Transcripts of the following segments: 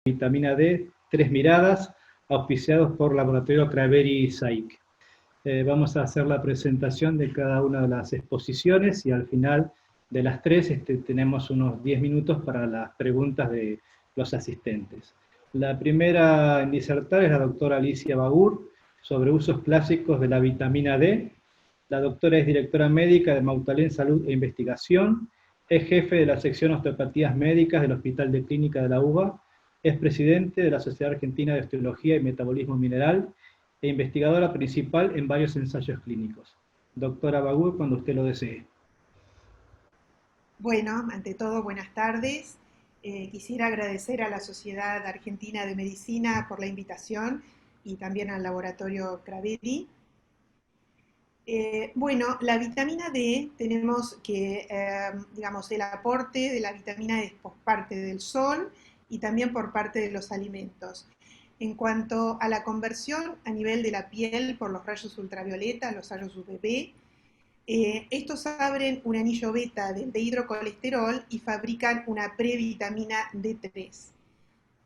vitamina D, Tres Miradas, auspiciados por Laboratorio Kraveri SAIC. Vamos a hacer la presentación de cada una de las exposiciones y al final de las tres tenemos unos 10 minutos para las preguntas de los asistentes. La primera en disertar es la doctora Alicia Bagur, sobre usos clásicos de la vitamina D. La doctora es directora médica de Mautalén Salud e Investigación, es jefe de la sección Osteopatías Médicas del Hospital de Clínica de la UBA, es presidente de la Sociedad Argentina de Osteología y Metabolismo Mineral e investigadora principal en varios ensayos clínicos. Doctora Bagur, cuando usted lo desee. Bueno, ante todo, buenas tardes. Quisiera agradecer a la Sociedad Argentina de Medicina por la invitación y también al Laboratorio Kraveri. Bueno, la vitamina D, tenemos que, digamos, el aporte de la vitamina D es por parte del sol y también por parte de los alimentos. En cuanto a la conversión a nivel de la piel por los rayos ultravioleta, los rayos UVB, estos abren un anillo beta del dehidrocolesterol y fabrican una previtamina D3.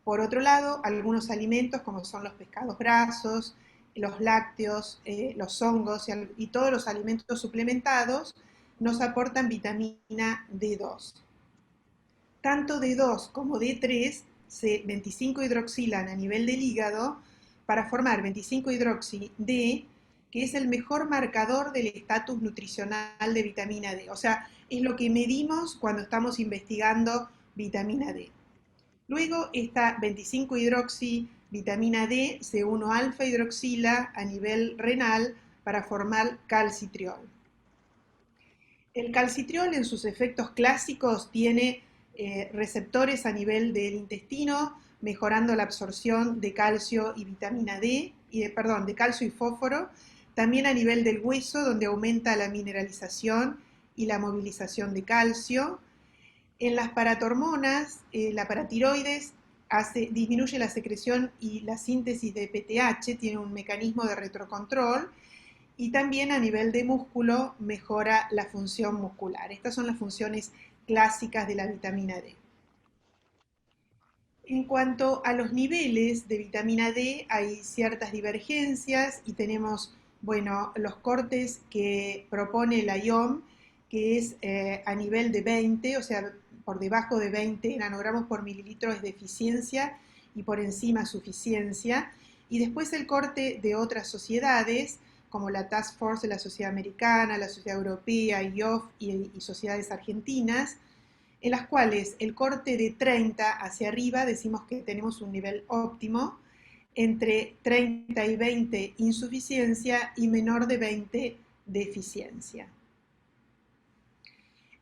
Por otro lado, algunos alimentos como son los pescados grasos, los lácteos, los hongos y todos los alimentos suplementados nos aportan vitamina D2. Tanto D2 como D3 se 25-hidroxilan a nivel del hígado para formar 25-hidroxi-D, que es el mejor marcador del estatus nutricional de vitamina D. O sea, es lo que medimos cuando estamos investigando vitamina D. Luego, esta 25-hidroxi vitamina D se 1-alfa-hidroxila a nivel renal para formar calcitriol. El calcitriol en sus efectos clásicos tiene receptores a nivel del intestino, mejorando la absorción de calcio y vitamina D, de calcio y fósforo, también a nivel del hueso, donde aumenta la mineralización y la movilización de calcio. En las paratormonas, la paratiroides disminuye la secreción y la síntesis de PTH, tiene un mecanismo de retrocontrol, y también a nivel de músculo mejora la función muscular. Estas son las funciones clásicas de la vitamina D. En cuanto a los niveles de vitamina D, hay ciertas divergencias y tenemos, bueno, los cortes que propone la IOM, que es a nivel de 20, o sea, por debajo de 20 nanogramos por mililitro es deficiencia y por encima suficiencia. Y después el corte de otras sociedades, como la Task Force de la Sociedad Americana, la Sociedad Europea, IOF y sociedades argentinas, en las cuales el corte de 30 hacia arriba decimos que tenemos un nivel óptimo, entre 30 y 20 insuficiencia y menor de 20 deficiencia.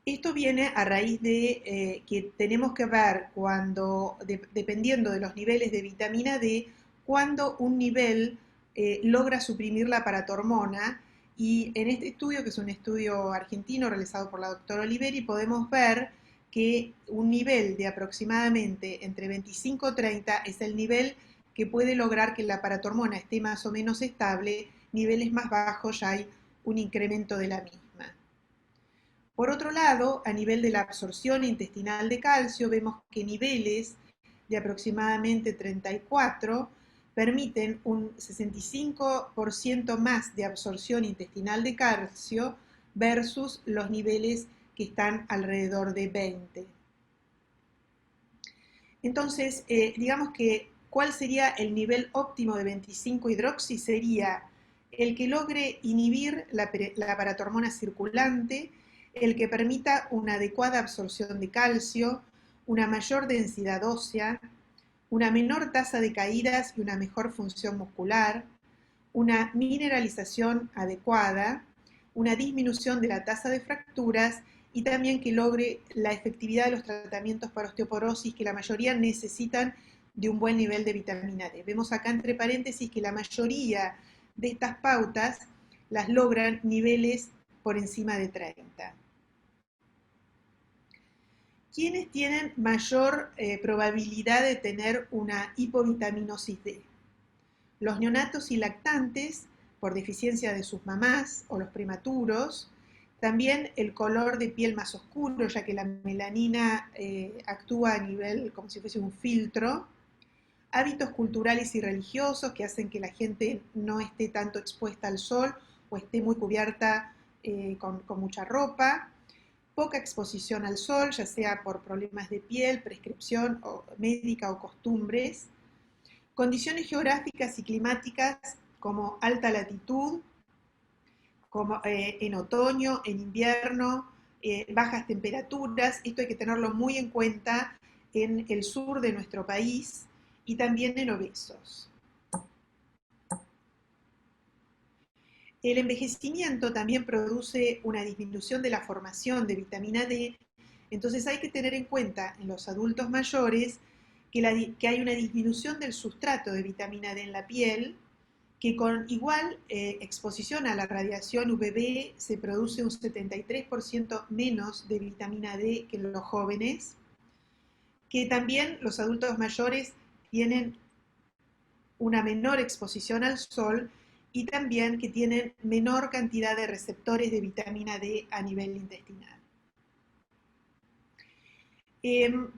Esto viene a raíz de que tenemos que ver cuando, dependiendo de los niveles de vitamina D, cuando un nivel logra suprimir la paratormona, y en este estudio, que es un estudio argentino realizado por la doctora Oliveri, podemos ver que un nivel de aproximadamente entre 25 y 30 es el nivel que puede lograr que la paratormona esté más o menos estable. Niveles más bajos ya hay un incremento de la misma. Por otro lado, a nivel de la absorción intestinal de calcio, vemos que niveles de aproximadamente 34 permiten un 65% más de absorción intestinal de calcio versus los niveles que están alrededor de 20. Entonces, digamos que, ¿cuál sería el nivel óptimo de 25-hidroxi? Sería el que logre inhibir la paratormona circulante, el que permita una adecuada absorción de calcio, una mayor densidad ósea, una menor tasa de caídas y una mejor función muscular, una mineralización adecuada, una disminución de la tasa de fracturas y también que logre la efectividad de los tratamientos para osteoporosis, que la mayoría necesitan de un buen nivel de vitamina D. Vemos acá entre paréntesis que la mayoría de estas pautas las logran niveles por encima de 30. ¿Quiénes tienen mayor probabilidad de tener una hipovitaminosis D? Los neonatos y lactantes, por deficiencia de sus mamás, o los prematuros. También el color de piel más oscuro, ya que la melanina actúa a nivel como si fuese un filtro. hábitos culturales y religiosos que hacen que la gente no esté tanto expuesta al sol o esté muy cubierta con mucha ropa, poca exposición al sol, ya sea por problemas de piel, prescripción médica o costumbres, condiciones geográficas y climáticas como alta latitud, como en otoño, en invierno, bajas temperaturas. Esto hay que tenerlo muy en cuenta en el sur de nuestro país y también en obesos. El envejecimiento también produce una disminución de la formación de vitamina D, entonces hay que tener en cuenta en los adultos mayores que hay una disminución del sustrato de vitamina D en la piel, que con igual exposición a la radiación UVB se produce un 73% menos de vitamina D que en los jóvenes, que también los adultos mayores tienen una menor exposición al sol y también que tienen menor cantidad de receptores de vitamina D a nivel intestinal.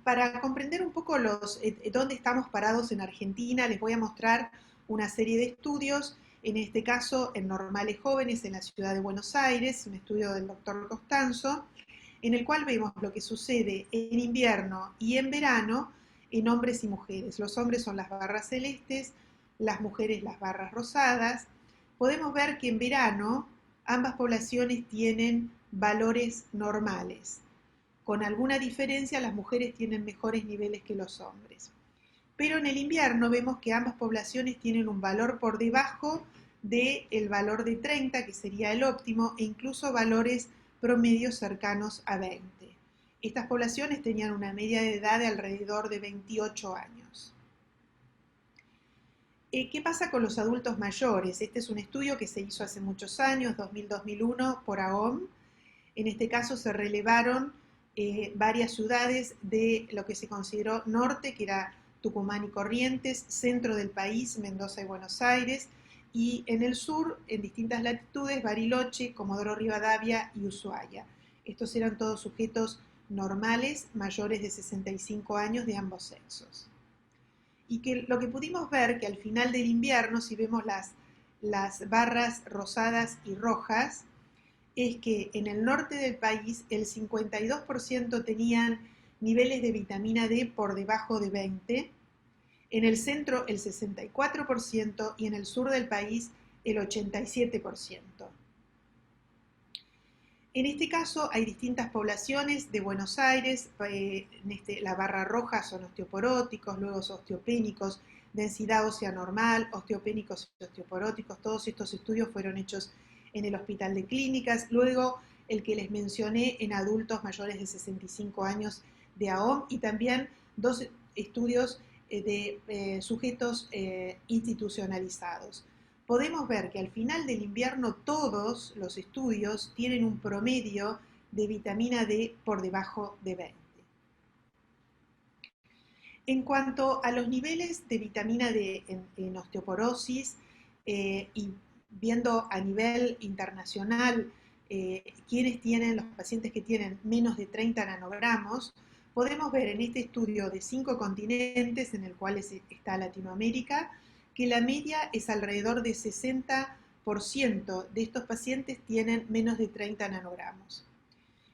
Para comprender un poco dónde estamos parados en Argentina, les voy a mostrar una serie de estudios, en este caso en normales jóvenes en la ciudad de Buenos Aires, un estudio del doctor Costanzo, en el cual vemos lo que sucede en invierno y en verano en hombres y mujeres. Los hombres son las barras celestes, las mujeres las barras rosadas. Podemos ver que en verano ambas poblaciones tienen valores normales. Con alguna diferencia, las mujeres tienen mejores niveles que los hombres. Pero en el invierno vemos que ambas poblaciones tienen un valor por debajo del valor de 30, que sería el óptimo, e incluso valores promedios cercanos a 20. Estas poblaciones tenían una media de edad de alrededor de 28 años. ¿Qué pasa con los adultos mayores? Este es un estudio que se hizo hace muchos años, 2000-2001, por AOM. En este caso se relevaron varias ciudades de lo que se consideró norte, que era Tucumán y Corrientes, centro del país, Mendoza y Buenos Aires, y en el sur, en distintas latitudes, Bariloche, Comodoro Rivadavia y Ushuaia. Estos eran todos sujetos normales, mayores de 65 años de ambos sexos. Y que lo que pudimos ver, que al final del invierno, si vemos las barras rosadas y rojas, es que en el norte del país el 52% tenían niveles de vitamina D por debajo de 20, en el centro el 64% y en el sur del país el 87%. En este caso hay distintas poblaciones de Buenos Aires, la barra roja son osteoporóticos, luego osteopénicos, densidad ósea normal, osteopénicos y osteoporóticos, todos estos estudios fueron hechos en el Hospital de Clínicas, luego el que les mencioné en adultos mayores de 65 años de AOM y también dos estudios de sujetos institucionalizados. Podemos ver que al final del invierno todos los estudios tienen un promedio de vitamina D por debajo de 20. En cuanto a los niveles de vitamina D en osteoporosis y viendo a nivel internacional quienes tienen, los pacientes que tienen menos de 30 nanogramos, podemos ver en este estudio de 5 continentes, en el cual está Latinoamérica, que la media es alrededor de 60% de estos pacientes tienen menos de 30 nanogramos.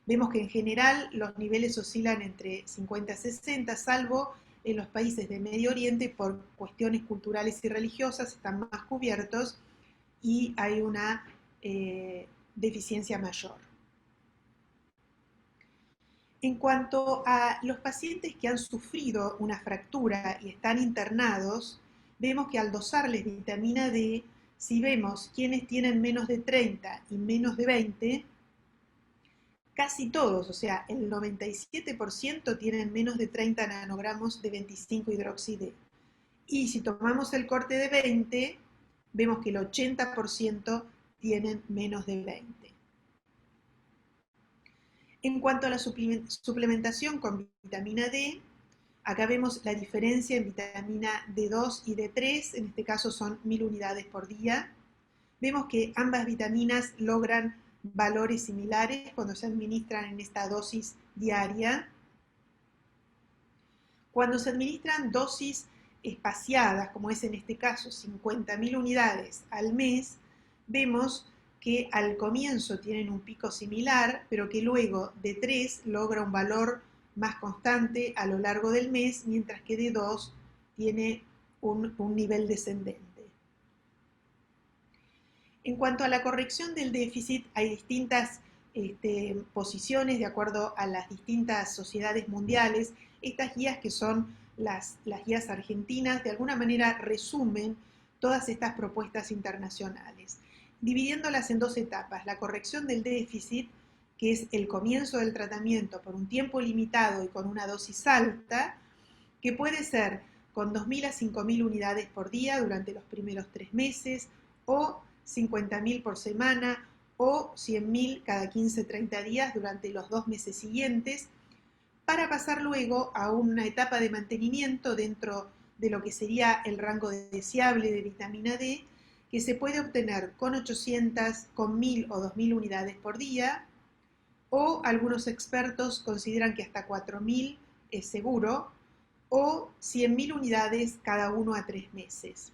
Vemos que en general los niveles oscilan entre 50 y 60, salvo en los países de Medio Oriente por cuestiones culturales y religiosas, están más cubiertos y hay una deficiencia mayor. En cuanto a los pacientes que han sufrido una fractura y están internados, vemos que al dosarles vitamina D, si vemos quienes tienen menos de 30 y menos de 20, casi todos, o sea, el 97% tienen menos de 30 nanogramos de 25-hidroxi-D. Y si tomamos el corte de 20, vemos que el 80% tienen menos de 20. En cuanto a la suplementación con vitamina D, acá vemos la diferencia en vitamina D2 y D3, en este caso son 1000 unidades por día. Vemos que ambas vitaminas logran valores similares cuando se administran en esta dosis diaria. Cuando se administran dosis espaciadas, como es en este caso 50.000 unidades al mes, vemos que al comienzo tienen un pico similar, pero que luego de 3 logra un valor más constante a lo largo del mes, mientras que de 2 tiene un nivel descendente. En cuanto a la corrección del déficit, hay distintas posiciones de acuerdo a las distintas sociedades mundiales. Estas guías, que son las guías argentinas, de alguna manera resumen todas estas propuestas internacionales, dividiéndolas en 2 etapas: la corrección del déficit, que es el comienzo del tratamiento por un tiempo limitado y con una dosis alta, que puede ser con 2.000 a 5.000 unidades por día durante los primeros 3 meses, o 50.000 por semana, o 100.000 cada 15-30 días durante los 2 meses siguientes, para pasar luego a una etapa de mantenimiento dentro de lo que sería el rango deseable de vitamina D, que se puede obtener con 800, con 1.000 o 2.000 unidades por día, o algunos expertos consideran que hasta 4.000 es seguro, o 100.000 unidades cada 1 a 3 meses.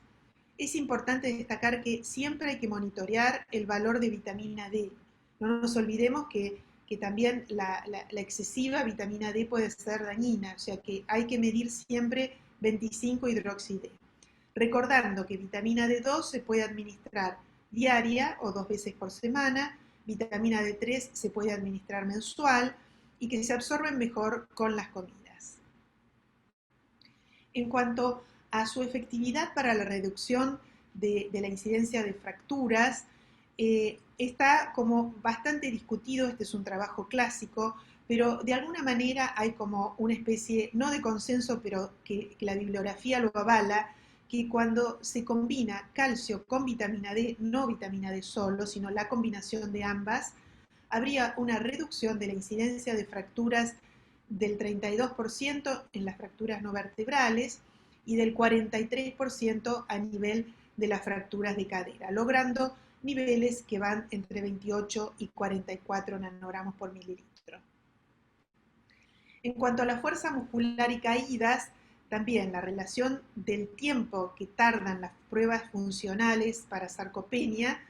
Es importante destacar que siempre hay que monitorear el valor de vitamina D. No nos olvidemos que también la excesiva vitamina D puede ser dañina, o sea que hay que medir siempre 25-hidroxi-D. Recordando que vitamina D2 se puede administrar diaria o 2 veces por semana, vitamina D3 se puede administrar mensual, y que se absorben mejor con las comidas. En cuanto a su efectividad para la reducción de la incidencia de fracturas, está como bastante discutido. Este es un trabajo clásico, pero de alguna manera hay como una especie, no de consenso, pero que la bibliografía lo avala, que cuando se combina calcio con vitamina D, no vitamina D solo, sino la combinación de ambas, habría una reducción de la incidencia de fracturas del 32% en las fracturas no vertebrales y del 43% a nivel de las fracturas de cadera, logrando niveles que van entre 28 y 44 nanogramos por mililitro. En cuanto a la fuerza muscular y caídas, también la relación del tiempo que tardan las pruebas funcionales para sarcopenia.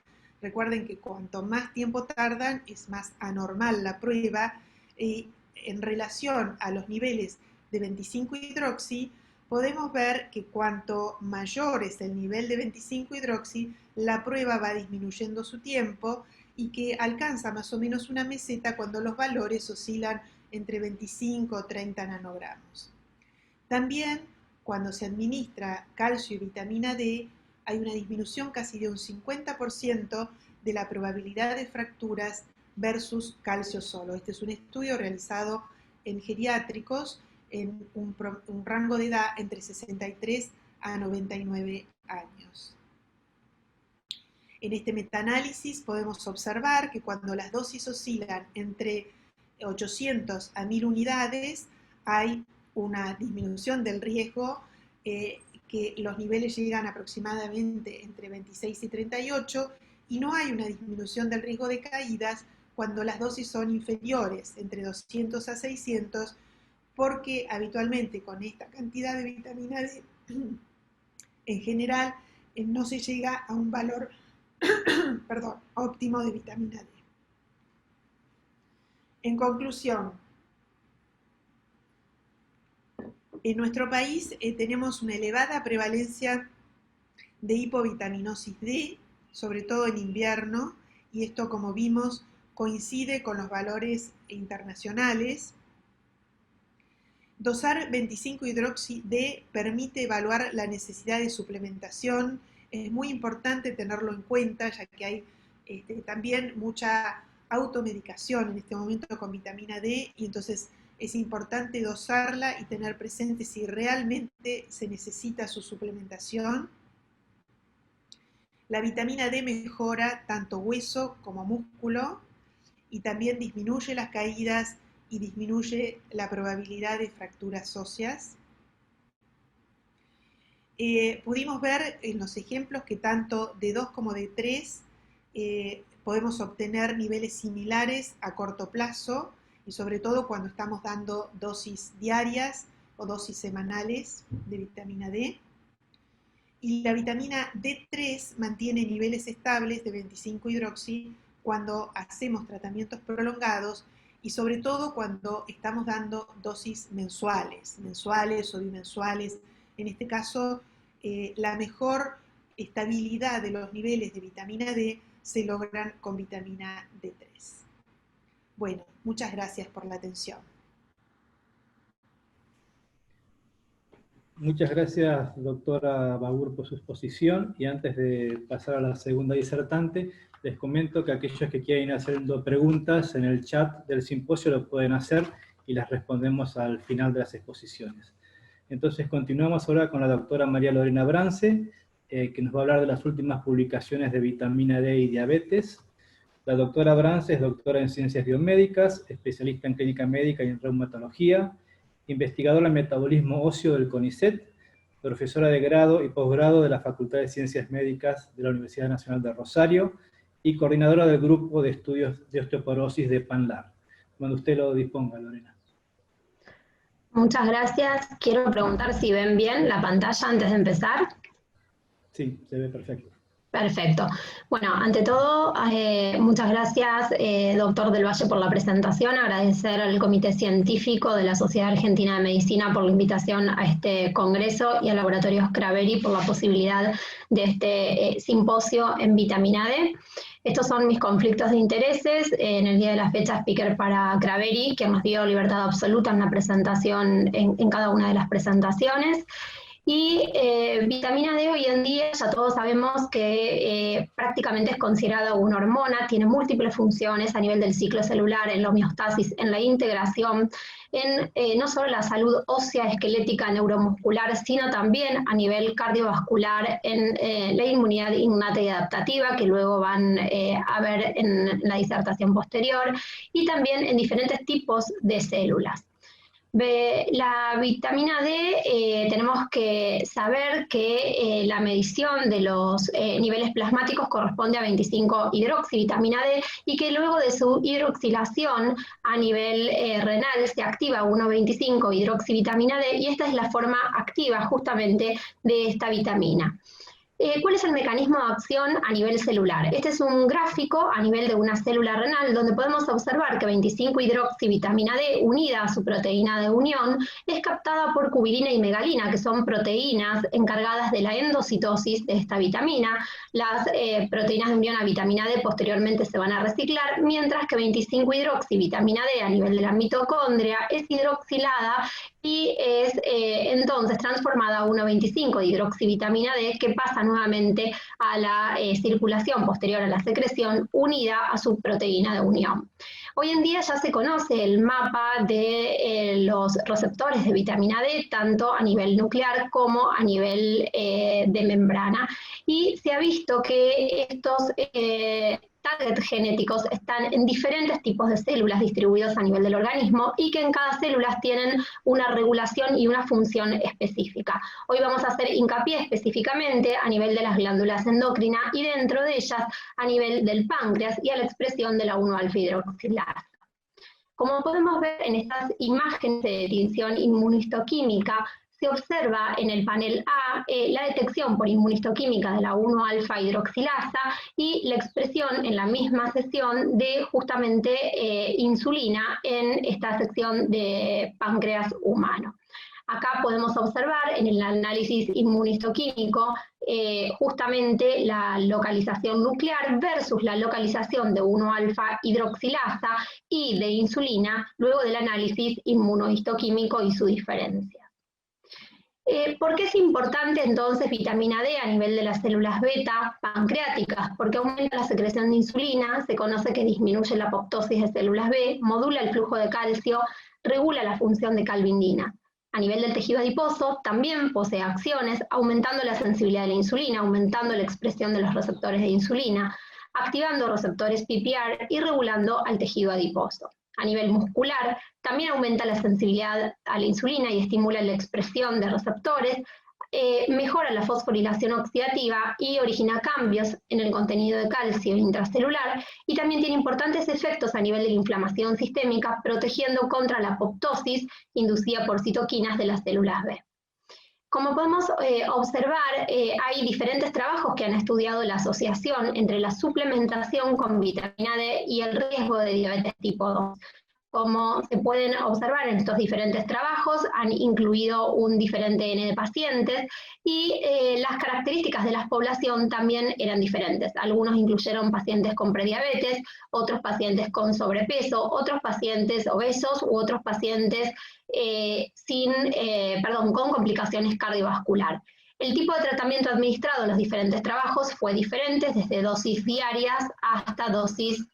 Recuerden que cuanto más tiempo tardan, es más anormal la prueba, y en relación a los niveles de 25-hidroxi, podemos ver que cuanto mayor es el nivel de 25-hidroxi, la prueba va disminuyendo su tiempo, y que alcanza más o menos una meseta cuando los valores oscilan entre 25 o 30 nanogramos. También, cuando se administra calcio y vitamina D, hay una disminución casi de un 50% de la probabilidad de fracturas versus calcio solo. Este es un estudio realizado en geriátricos en un rango de edad entre 63 a 99 años. En este metaanálisis podemos observar que cuando las dosis oscilan entre 800 a 1.000 unidades, hay una disminución del riesgo, que los niveles llegan aproximadamente entre 26 y 38, y no hay una disminución del riesgo de caídas cuando las dosis son inferiores, entre 200 a 600, porque habitualmente con esta cantidad de vitamina D, en general, no se llega a un valor óptimo de vitamina D. En conclusión, en nuestro país tenemos una elevada prevalencia de hipovitaminosis D, sobre todo en invierno, y esto, como vimos, coincide con los valores internacionales. Dosar 25-hidroxi-D permite evaluar la necesidad de suplementación. Es muy importante tenerlo en cuenta, ya que hay también mucha automedicación en este momento con vitamina D, y entonces es importante dosarla y tener presente si realmente se necesita su suplementación. La vitamina D mejora tanto hueso como músculo, y también disminuye las caídas y disminuye la probabilidad de fracturas óseas. Pudimos ver en los ejemplos que tanto D2 como D3 podemos obtener niveles similares a corto plazo, y sobre todo cuando estamos dando dosis diarias o dosis semanales de vitamina D. y la vitamina D3 mantiene niveles estables de 25-hidroxi cuando hacemos tratamientos prolongados y sobre todo cuando estamos dando dosis mensuales o bimensuales. En este caso, la mejor estabilidad de los niveles de vitamina D se logran con vitamina D3. Bueno, muchas gracias por la atención. Muchas gracias, doctora Bagur, por su exposición, y antes de pasar a la segunda disertante, les comento que aquellos que quieran ir haciendo preguntas en el chat del simposio lo pueden hacer y las respondemos al final de las exposiciones. Entonces continuamos ahora con la doctora María Lorena Brance, que nos va a hablar de las últimas publicaciones de vitamina D y diabetes. La doctora Brance es doctora en ciencias biomédicas, especialista en clínica médica y en reumatología, investigadora en metabolismo óseo del CONICET, profesora de grado y posgrado de la Facultad de Ciencias Médicas de la Universidad Nacional de Rosario y coordinadora del grupo de estudios de osteoporosis de PANLAR. Cuando usted lo disponga, Lorena. Muchas gracias. Quiero preguntar si ven bien la pantalla antes de empezar. Sí, se ve perfecto. Perfecto. Bueno, ante todo, muchas gracias, doctor Del Valle, por la presentación. Agradecer al Comité Científico de la Sociedad Argentina de Medicina por la invitación a este congreso y al Laboratorio Craveri por la posibilidad de este simposio en vitamina D. Estos son mis conflictos de intereses. En el día de la fecha, speaker para Craveri, que nos dio libertad absoluta en la presentación, en cada una de las presentaciones. Y vitamina D hoy en día ya todos sabemos que prácticamente es considerada una hormona, tiene múltiples funciones a nivel del ciclo celular, en la homeostasis, en la integración, en no solo la salud ósea, esquelética, neuromuscular, sino también a nivel cardiovascular, en la inmunidad innata y adaptativa, que luego van a ver en la disertación posterior, y también en diferentes tipos de células. La vitamina D, tenemos que saber que la medición de los niveles plasmáticos corresponde a 25-hidroxivitamina D y que luego de su hidroxilación a nivel renal se activa 1,25-hidroxivitamina D y esta es la forma activa justamente de esta vitamina. ¿Cuál es el mecanismo de acción a nivel celular? Este es un gráfico a nivel de una célula renal donde podemos observar que 25-hidroxivitamina D unida a su proteína de unión es captada por cubilina y megalina, que son proteínas encargadas de la endocitosis de esta vitamina. Las proteínas de unión a vitamina D posteriormente se van a reciclar, mientras que 25-hidroxivitamina D a nivel de la mitocondria es hidroxilada y es entonces transformada a 1,25-hidroxivitamina D que pasa nuevamente a la circulación posterior a la secreción unida a su proteína de unión. Hoy en día ya se conoce el mapa de los receptores de vitamina D, tanto a nivel nuclear como a nivel de membrana, y se ha visto que estos target genéticos están en diferentes tipos de células distribuidos a nivel del organismo y que en cada célula tienen una regulación y una función específica. Hoy vamos a hacer hincapié específicamente a nivel de las glándulas endocrinas y dentro de ellas a nivel del páncreas y a la expresión de la 1-alfa-hidroxilasa. Como podemos ver en estas imágenes de tinción inmunistoquímica, se observa en el panel A la detección por inmunistoquímica de la 1-alfa-hidroxilasa y la expresión en la misma sesión de justamente insulina en esta sección de páncreas humano. Acá podemos observar en el análisis inmunistoquímico justamente la localización nuclear versus la localización de 1-alfa-hidroxilasa y de insulina luego del análisis inmunohistoquímico y su diferencia. ¿Por qué es importante entonces vitamina D a nivel de las células beta pancreáticas? Porque aumenta la secreción de insulina, se conoce que disminuye la apoptosis de células B, modula el flujo de calcio, regula la función de calvindina. A nivel del tejido adiposo también posee acciones, aumentando la sensibilidad de la insulina, aumentando la expresión de los receptores de insulina, activando receptores PPR y regulando al tejido adiposo. A nivel muscular, también aumenta la sensibilidad a la insulina y estimula la expresión de receptores, mejora la fosforilación oxidativa y origina cambios en el contenido de calcio intracelular y también tiene importantes efectos a nivel de la inflamación sistémica, protegiendo contra la apoptosis inducida por citoquinas de las células B. Como podemos observar, hay diferentes trabajos que han estudiado la asociación entre la suplementación con vitamina D y el riesgo de diabetes tipo 2. Como se pueden observar en estos diferentes trabajos, han incluido un diferente N de pacientes y las características de la población también eran diferentes. Algunos incluyeron pacientes con prediabetes, otros pacientes con sobrepeso, otros pacientes obesos u otros pacientes con complicaciones cardiovasculares. El tipo de tratamiento administrado en los diferentes trabajos fue diferente, desde dosis diarias hasta dosis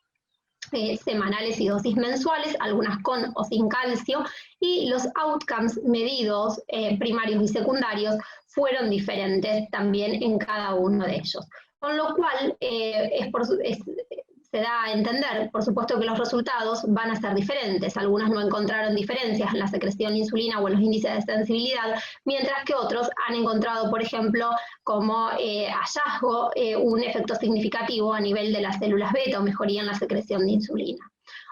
semanales y dosis mensuales, algunas con o sin calcio, y los outcomes medidos primarios y secundarios fueron diferentes también en cada uno de ellos. Con lo cual se da a entender, por supuesto, que los resultados van a ser diferentes. Algunos no encontraron diferencias en la secreción de insulina o en los índices de sensibilidad, mientras que otros han encontrado, por ejemplo, como hallazgo, un efecto significativo a nivel de las células beta o mejoría en la secreción de insulina.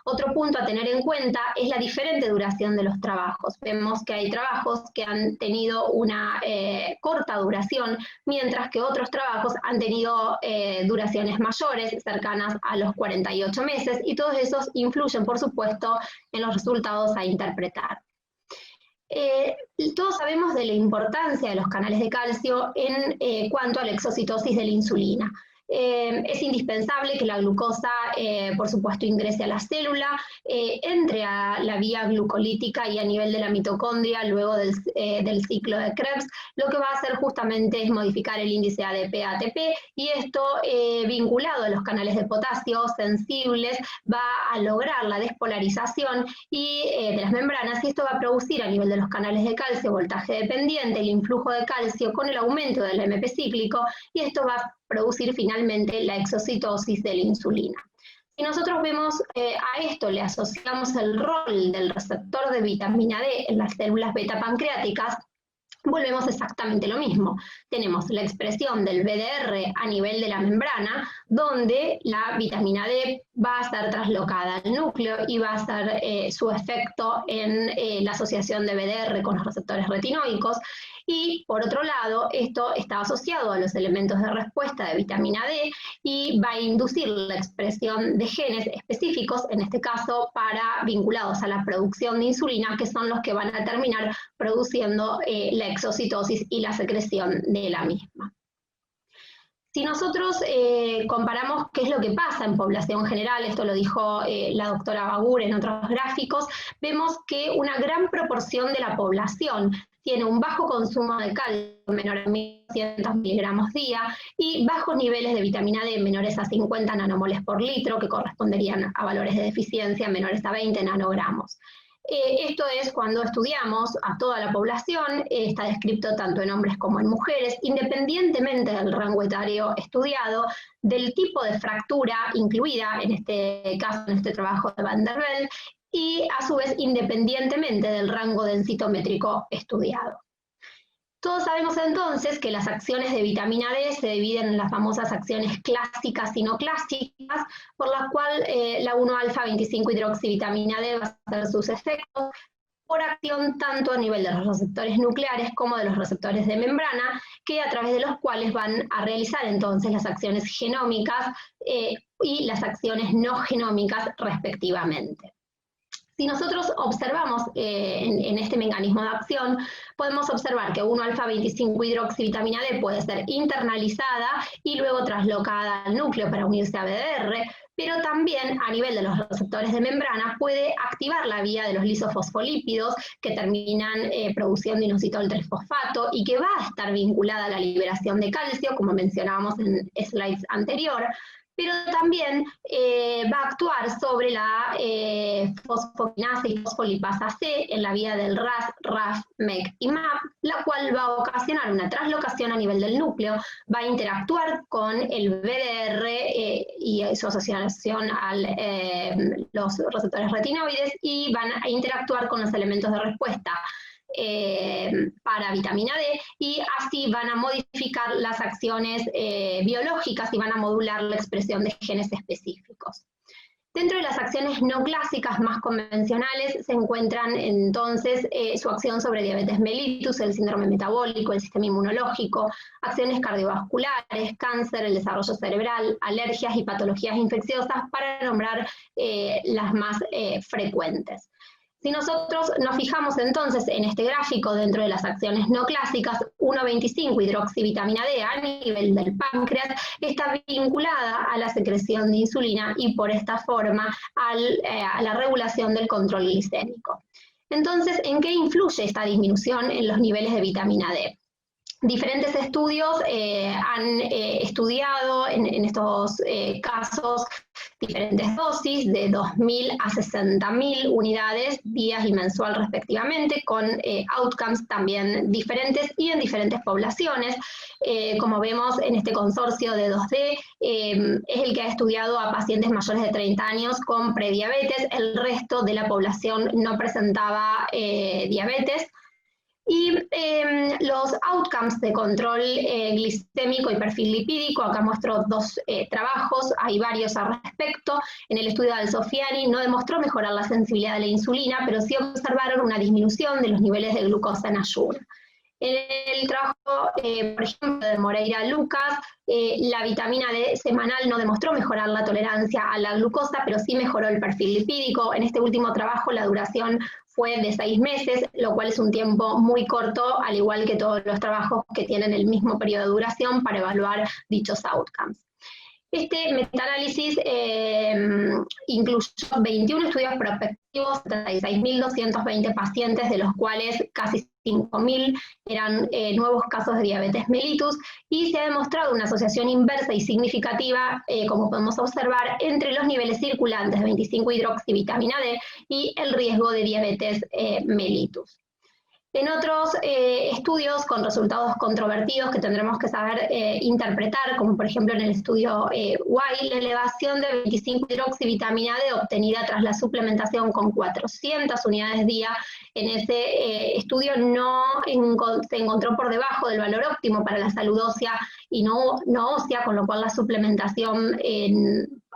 Otro punto a tener en cuenta es la diferente duración de los trabajos. Vemos que hay trabajos que han tenido una corta duración, mientras que otros trabajos han tenido duraciones mayores, cercanas a los 48 meses, y todos esos influyen, por supuesto, en los resultados a interpretar. Todos sabemos de la importancia de los canales de calcio en cuanto a la exocitosis de la insulina. Es indispensable que la glucosa, por supuesto, ingrese a la célula, entre a la vía glucolítica y a nivel de la mitocondria luego del ciclo de Krebs. Lo que va a hacer justamente es modificar el índice ADP-ATP, y esto, vinculado a los canales de potasio sensibles, va a lograr la despolarización de las membranas, y esto va a producir a nivel de los canales de calcio voltaje dependiente, el influjo de calcio con el aumento del AMP cíclico, y esto va a producir finalmente la exocitosis de la insulina. Si nosotros vemos a esto, le asociamos el rol del receptor de vitamina D en las células beta pancreáticas, volvemos exactamente lo mismo. Tenemos la expresión del BDR a nivel de la membrana, donde la vitamina D va a ser traslocada al núcleo y va a hacer su efecto en la asociación de BDR con los receptores retinoicos. Y por otro lado, esto está asociado a los elementos de respuesta de vitamina D y va a inducir la expresión de genes específicos, en este caso vinculados a la producción de insulina, que son los que van a terminar produciendo la exocitosis y la secreción de la misma. Si nosotros comparamos qué es lo que pasa en población general, esto lo dijo la doctora Bagur en otros gráficos, vemos que una gran proporción de la población tiene un bajo consumo de calcio, menor a 1.200 miligramos día, y bajos niveles de vitamina D menores a 50 nanomoles por litro, que corresponderían a valores de deficiencia menores a 20 nanogramos. Esto es cuando estudiamos a toda la población, está descrito tanto en hombres como en mujeres, independientemente del rango etario estudiado, del tipo de fractura incluida, en este caso, en este trabajo de Van der Velde, y a su vez independientemente del rango densitométrico estudiado. Todos sabemos entonces que las acciones de vitamina D se dividen en las famosas acciones clásicas y no clásicas, por las cuales la 1-alfa-25-hidroxivitamina D va a hacer sus efectos por acción tanto a nivel de los receptores nucleares como de los receptores de membrana, que a través de los cuales van a realizar entonces las acciones genómicas y las acciones no genómicas respectivamente. Si nosotros observamos en este mecanismo de acción, podemos observar que 1-alfa-25-hidroxivitamina D puede ser internalizada y luego traslocada al núcleo para unirse a BDR, pero también a nivel de los receptores de membrana puede activar la vía de los lisofosfolípidos que terminan produciendo inositol 3-fosfato y que va a estar vinculada a la liberación de calcio, como mencionábamos en slides anterior, pero también va a actuar sobre la fosfoquinasa y fosfolipasa C en la vía del RAS, RAF, MEC y MAP, la cual va a ocasionar una translocación a nivel del núcleo, va a interactuar con el BDR y su asociación a los receptores retinoides y van a interactuar con los elementos de respuesta para vitamina D, y así van a modificar las acciones biológicas y van a modular la expresión de genes específicos. Dentro de las acciones no clásicas más convencionales se encuentran entonces su acción sobre diabetes mellitus, el síndrome metabólico, el sistema inmunológico, acciones cardiovasculares, cáncer, el desarrollo cerebral, alergias y patologías infecciosas, para nombrar las más frecuentes. Si nosotros nos fijamos entonces en este gráfico dentro de las acciones no clásicas, 1,25-hidroxivitamina D a nivel del páncreas está vinculada a la secreción de insulina y por esta forma a la regulación del control glicémico. Entonces, ¿en qué influye esta disminución en los niveles de vitamina D? Diferentes estudios han estudiado en estos casos diferentes dosis de 2.000 a 60.000 unidades días y mensual respectivamente, con outcomes también diferentes y en diferentes poblaciones. Como vemos en este consorcio de 2D, es el que ha estudiado a pacientes mayores de 30 años con prediabetes. El resto de la población no presentaba diabetes. Y los outcomes de control glicémico y perfil lipídico, acá muestro dos trabajos, hay varios al respecto. En el estudio de Alsofiani no demostró mejorar la sensibilidad de la insulina, pero sí observaron una disminución de los niveles de glucosa en ayuno. En el trabajo, por ejemplo, de Moreira Lucas, la vitamina D semanal no demostró mejorar la tolerancia a la glucosa, pero sí mejoró el perfil lipídico. En este último trabajo la duración fue de 6 meses, lo cual es un tiempo muy corto, al igual que todos los trabajos que tienen el mismo periodo de duración para evaluar dichos outcomes. Este metaanálisis incluyó 21 estudios prospectivos, 76.220 pacientes, de los cuales casi 5.000 eran nuevos casos de diabetes mellitus, y se ha demostrado una asociación inversa y significativa, como podemos observar, entre los niveles circulantes de 25-hidroxivitamina D y el riesgo de diabetes mellitus. En otros estudios con resultados controvertidos que tendremos que saber interpretar, como por ejemplo en el estudio Y, la elevación de 25-hidroxivitamina D obtenida tras la suplementación con 400 unidades día, en ese estudio no se encontró por debajo del valor óptimo para la salud ósea y no ósea, con lo cual la suplementación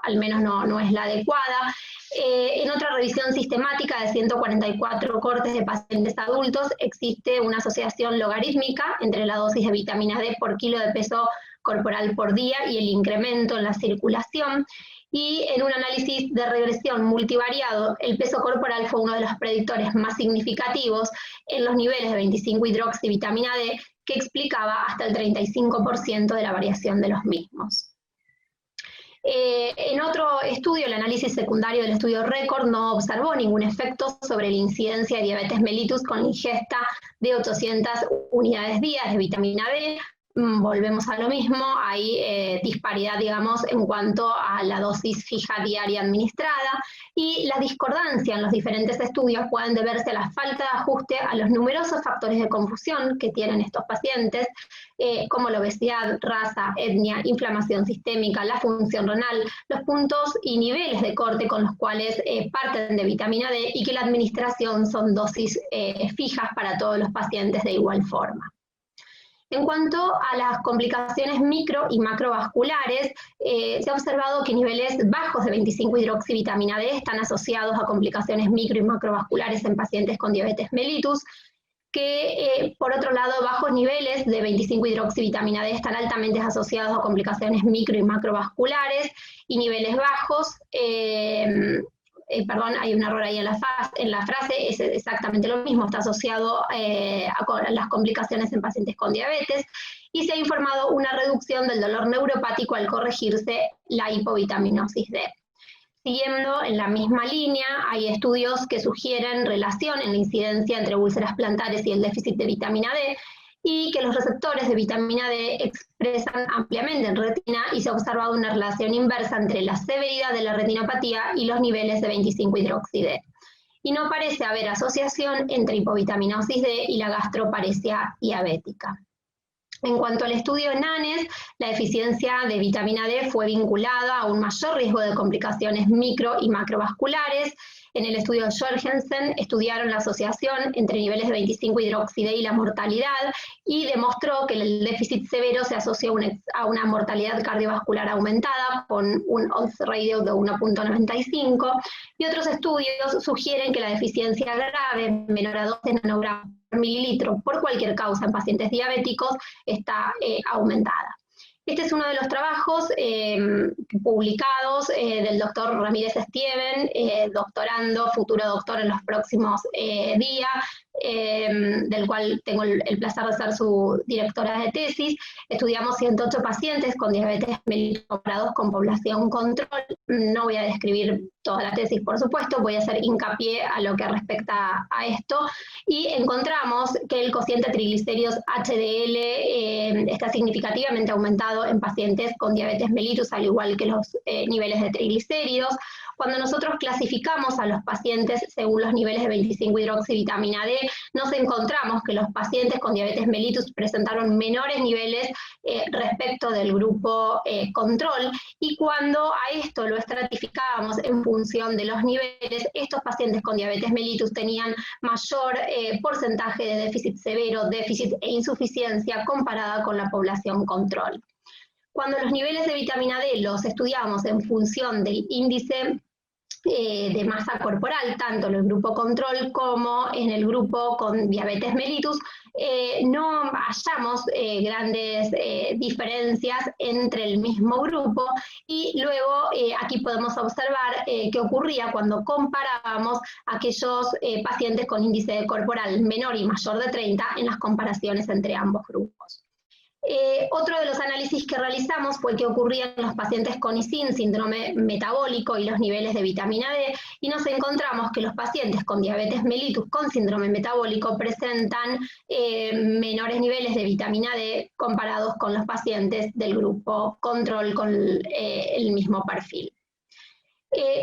al menos no es la adecuada. En otra revisión sistemática de 144 cortes de pacientes adultos existe una asociación logarítmica entre la dosis de vitamina D por kilo de peso corporal por día y el incremento en la circulación. Y en un análisis de regresión multivariado, el peso corporal fue uno de los predictores más significativos en los niveles de 25-hidroxivitamina D, que explicaba hasta el 35% de la variación de los mismos. En otro estudio, el análisis secundario del estudio RECORD no observó ningún efecto sobre la incidencia de diabetes mellitus con la ingesta de 800 unidades días de vitamina D. Volvemos a lo mismo, hay disparidad, digamos, en cuanto a la dosis fija diaria administrada, y la discordancia en los diferentes estudios pueden deberse a la falta de ajuste a los numerosos factores de confusión que tienen estos pacientes, como la obesidad, raza, etnia, inflamación sistémica, la función renal, los puntos y niveles de corte con los cuales parten de vitamina D, y que la administración son dosis fijas para todos los pacientes de igual forma. En cuanto a las complicaciones micro y macrovasculares, se ha observado que niveles bajos de 25-hidroxivitamina D están asociados a complicaciones micro y macrovasculares en pacientes con diabetes mellitus, que por otro lado bajos niveles de 25-hidroxivitamina D están altamente asociados a complicaciones micro y macrovasculares, y niveles bajos, perdón, hay un error ahí en la frase, es exactamente lo mismo, está asociado a las complicaciones en pacientes con diabetes, y se ha informado una reducción del dolor neuropático al corregirse la hipovitaminosis D. Siguiendo en la misma línea, hay estudios que sugieren relación en la incidencia entre úlceras plantares y el déficit de vitamina D, y que los receptores de vitamina D expresan ampliamente en retina, y se ha observado una relación inversa entre la severidad de la retinopatía y los niveles de 25-hidroxi-D. Y no parece haber asociación entre hipovitaminosis D y la gastroparesia diabética. En cuanto al estudio NANES, la deficiencia de vitamina D fue vinculada a un mayor riesgo de complicaciones micro y macrovasculares. en el estudio de Jorgensen, estudiaron la asociación entre niveles de 25-hidroxi-D y la mortalidad, y demostró que el déficit severo se asocia a una mortalidad cardiovascular aumentada con un odds ratio de 1.95, y otros estudios sugieren que la deficiencia grave menor a 12 nanogramos por mililitro por cualquier causa en pacientes diabéticos está aumentada. Este es uno de los trabajos publicados del doctor Ramírez Estieven, doctorando, futuro doctor en los próximos días, del cual tengo el placer de ser su directora de tesis. Estudiamos 108 pacientes con diabetes mellitus comparados con población control. No voy a describir toda la tesis, por supuesto, voy a hacer hincapié a lo que respecta a esto, y encontramos que el cociente triglicéridos HDL está significativamente aumentado en pacientes con diabetes mellitus, al igual que los niveles de triglicéridos. Cuando nosotros clasificamos a los pacientes según los niveles de 25-hidroxivitamina D, nos encontramos que los pacientes con diabetes mellitus presentaron menores niveles respecto del grupo control, y cuando a esto lo estratificábamos en función de los niveles, estos pacientes con diabetes mellitus tenían mayor porcentaje de déficit severo, déficit e insuficiencia comparada con la población control. Cuando los niveles de vitamina D los estudiamos en función del índice de masa corporal, tanto en el grupo control como en el grupo con diabetes mellitus, no hallamos grandes diferencias entre el mismo grupo, y luego aquí podemos observar qué ocurría cuando comparábamos aquellos pacientes con índice corporal menor y mayor de 30 en las comparaciones entre ambos grupos. Otro de los análisis que realizamos fue qué ocurría en los pacientes con ISIN, síndrome metabólico, y los niveles de vitamina D, y nos encontramos que los pacientes con diabetes mellitus con síndrome metabólico presentan menores niveles de vitamina D comparados con los pacientes del grupo control con el mismo perfil.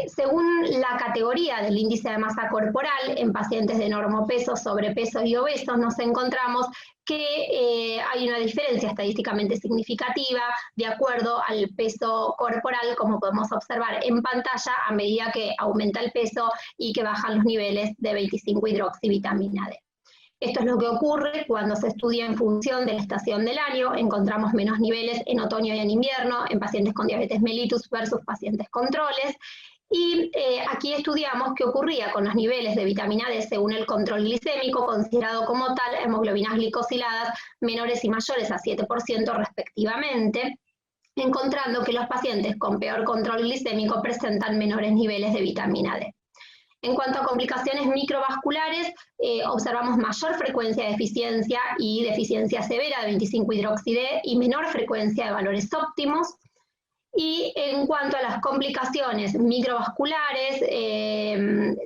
Según la categoría del índice de masa corporal en pacientes de normopeso, sobrepeso y obesos, nos encontramos que hay una diferencia estadísticamente significativa de acuerdo al peso corporal, como podemos observar en pantalla, a medida que aumenta el peso y que bajan los niveles de 25-hidroxivitamina D. Esto es lo que ocurre cuando se estudia en función de la estación del año. Encontramos menos niveles en otoño y en invierno en pacientes con diabetes mellitus versus pacientes controles. Y aquí estudiamos qué ocurría con los niveles de vitamina D según el control glicémico, considerado como tal hemoglobinas glicosiladas menores y mayores a 7% respectivamente, encontrando que los pacientes con peor control glicémico presentan menores niveles de vitamina D. En cuanto a complicaciones microvasculares, observamos mayor frecuencia de deficiencia y deficiencia severa de 25-hidroxi-D y menor frecuencia de valores óptimos. Y en cuanto a las complicaciones microvasculares,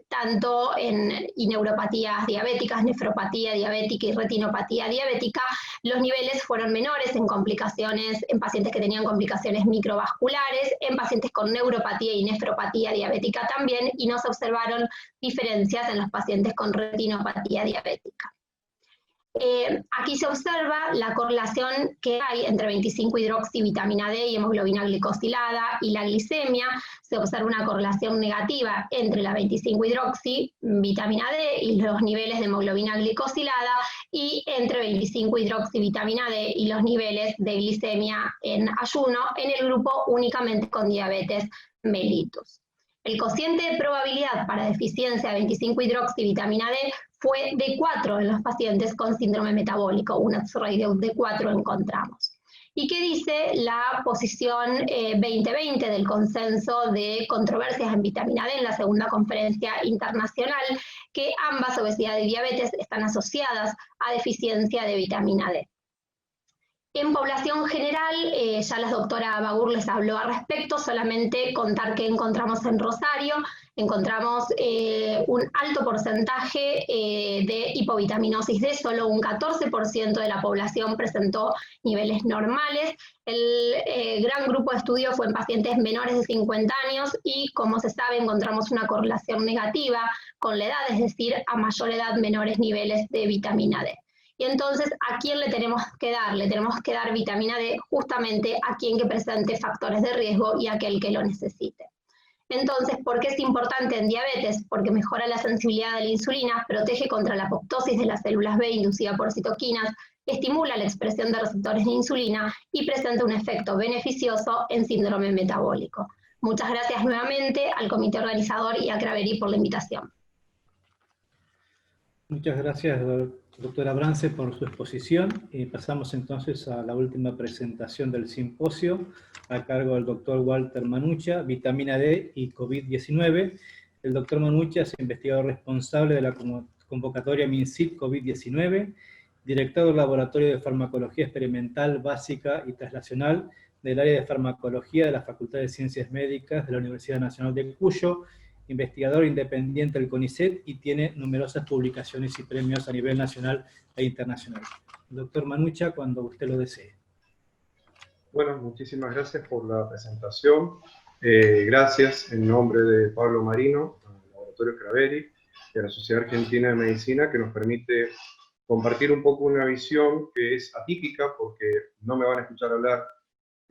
tanto en neuropatías diabéticas, nefropatía diabética y retinopatía diabética, los niveles fueron menores en complicaciones, en pacientes que tenían complicaciones microvasculares, en pacientes con neuropatía y nefropatía diabética también, y no se observaron diferencias en los pacientes con retinopatía diabética. Aquí se observa la correlación que hay entre 25-hidroxivitamina D y hemoglobina glicosilada y la glicemia. Se observa una correlación negativa entre la 25-hidroxivitamina D y los niveles de hemoglobina glicosilada, y entre 25-hidroxivitamina D y los niveles de glicemia en ayuno en el grupo únicamente con diabetes mellitus. El cociente de probabilidad para deficiencia de 25-hidroxivitamina D fue de 4 en los pacientes con síndrome metabólico, un odds ratio de 4 encontramos. ¿Y qué dice la posición 2020 del consenso de controversias en vitamina D en la segunda conferencia internacional? Que ambas, obesidad y diabetes, están asociadas a deficiencia de vitamina D. En población general, ya la doctora Bagur les habló al respecto, solamente contar que encontramos en Rosario, encontramos un alto porcentaje de hipovitaminosis D, solo un 14% de la población presentó niveles normales. El gran grupo de estudio fue en pacientes menores de 50 años y, como se sabe, encontramos una correlación negativa con la edad, es decir, a mayor edad menores niveles de vitamina D. Y entonces, ¿a quién le tenemos que dar? Le tenemos que dar vitamina D justamente a quien que presente factores de riesgo y a aquel que lo necesite. Entonces, ¿por qué es importante en diabetes? Porque mejora la sensibilidad de la insulina, protege contra la apoptosis de las células B inducida por citoquinas, estimula la expresión de receptores de insulina y presenta un efecto beneficioso en síndrome metabólico. Muchas gracias nuevamente al comité organizador y a Craveri por la invitación. Muchas gracias, doctora Brance, por su exposición. Y pasamos entonces a la última presentación del simposio, a cargo del doctor Walter Manucha, vitamina D y COVID-19. El doctor Manucha es investigador responsable de la convocatoria MinSit COVID-19, director del Laboratorio de Farmacología Experimental Básica y Translacional del área de farmacología de la Facultad de Ciencias Médicas de la Universidad Nacional de Cuyo, investigador independiente del CONICET y tiene numerosas publicaciones y premios a nivel nacional e internacional. Doctor Manucha, cuando usted lo desee. Bueno, muchísimas gracias por la presentación. Gracias en nombre de Pablo Marino, al Laboratorio Craveri, y a la Sociedad Argentina de Medicina, que nos permite compartir un poco una visión que es atípica, porque no me van a escuchar hablar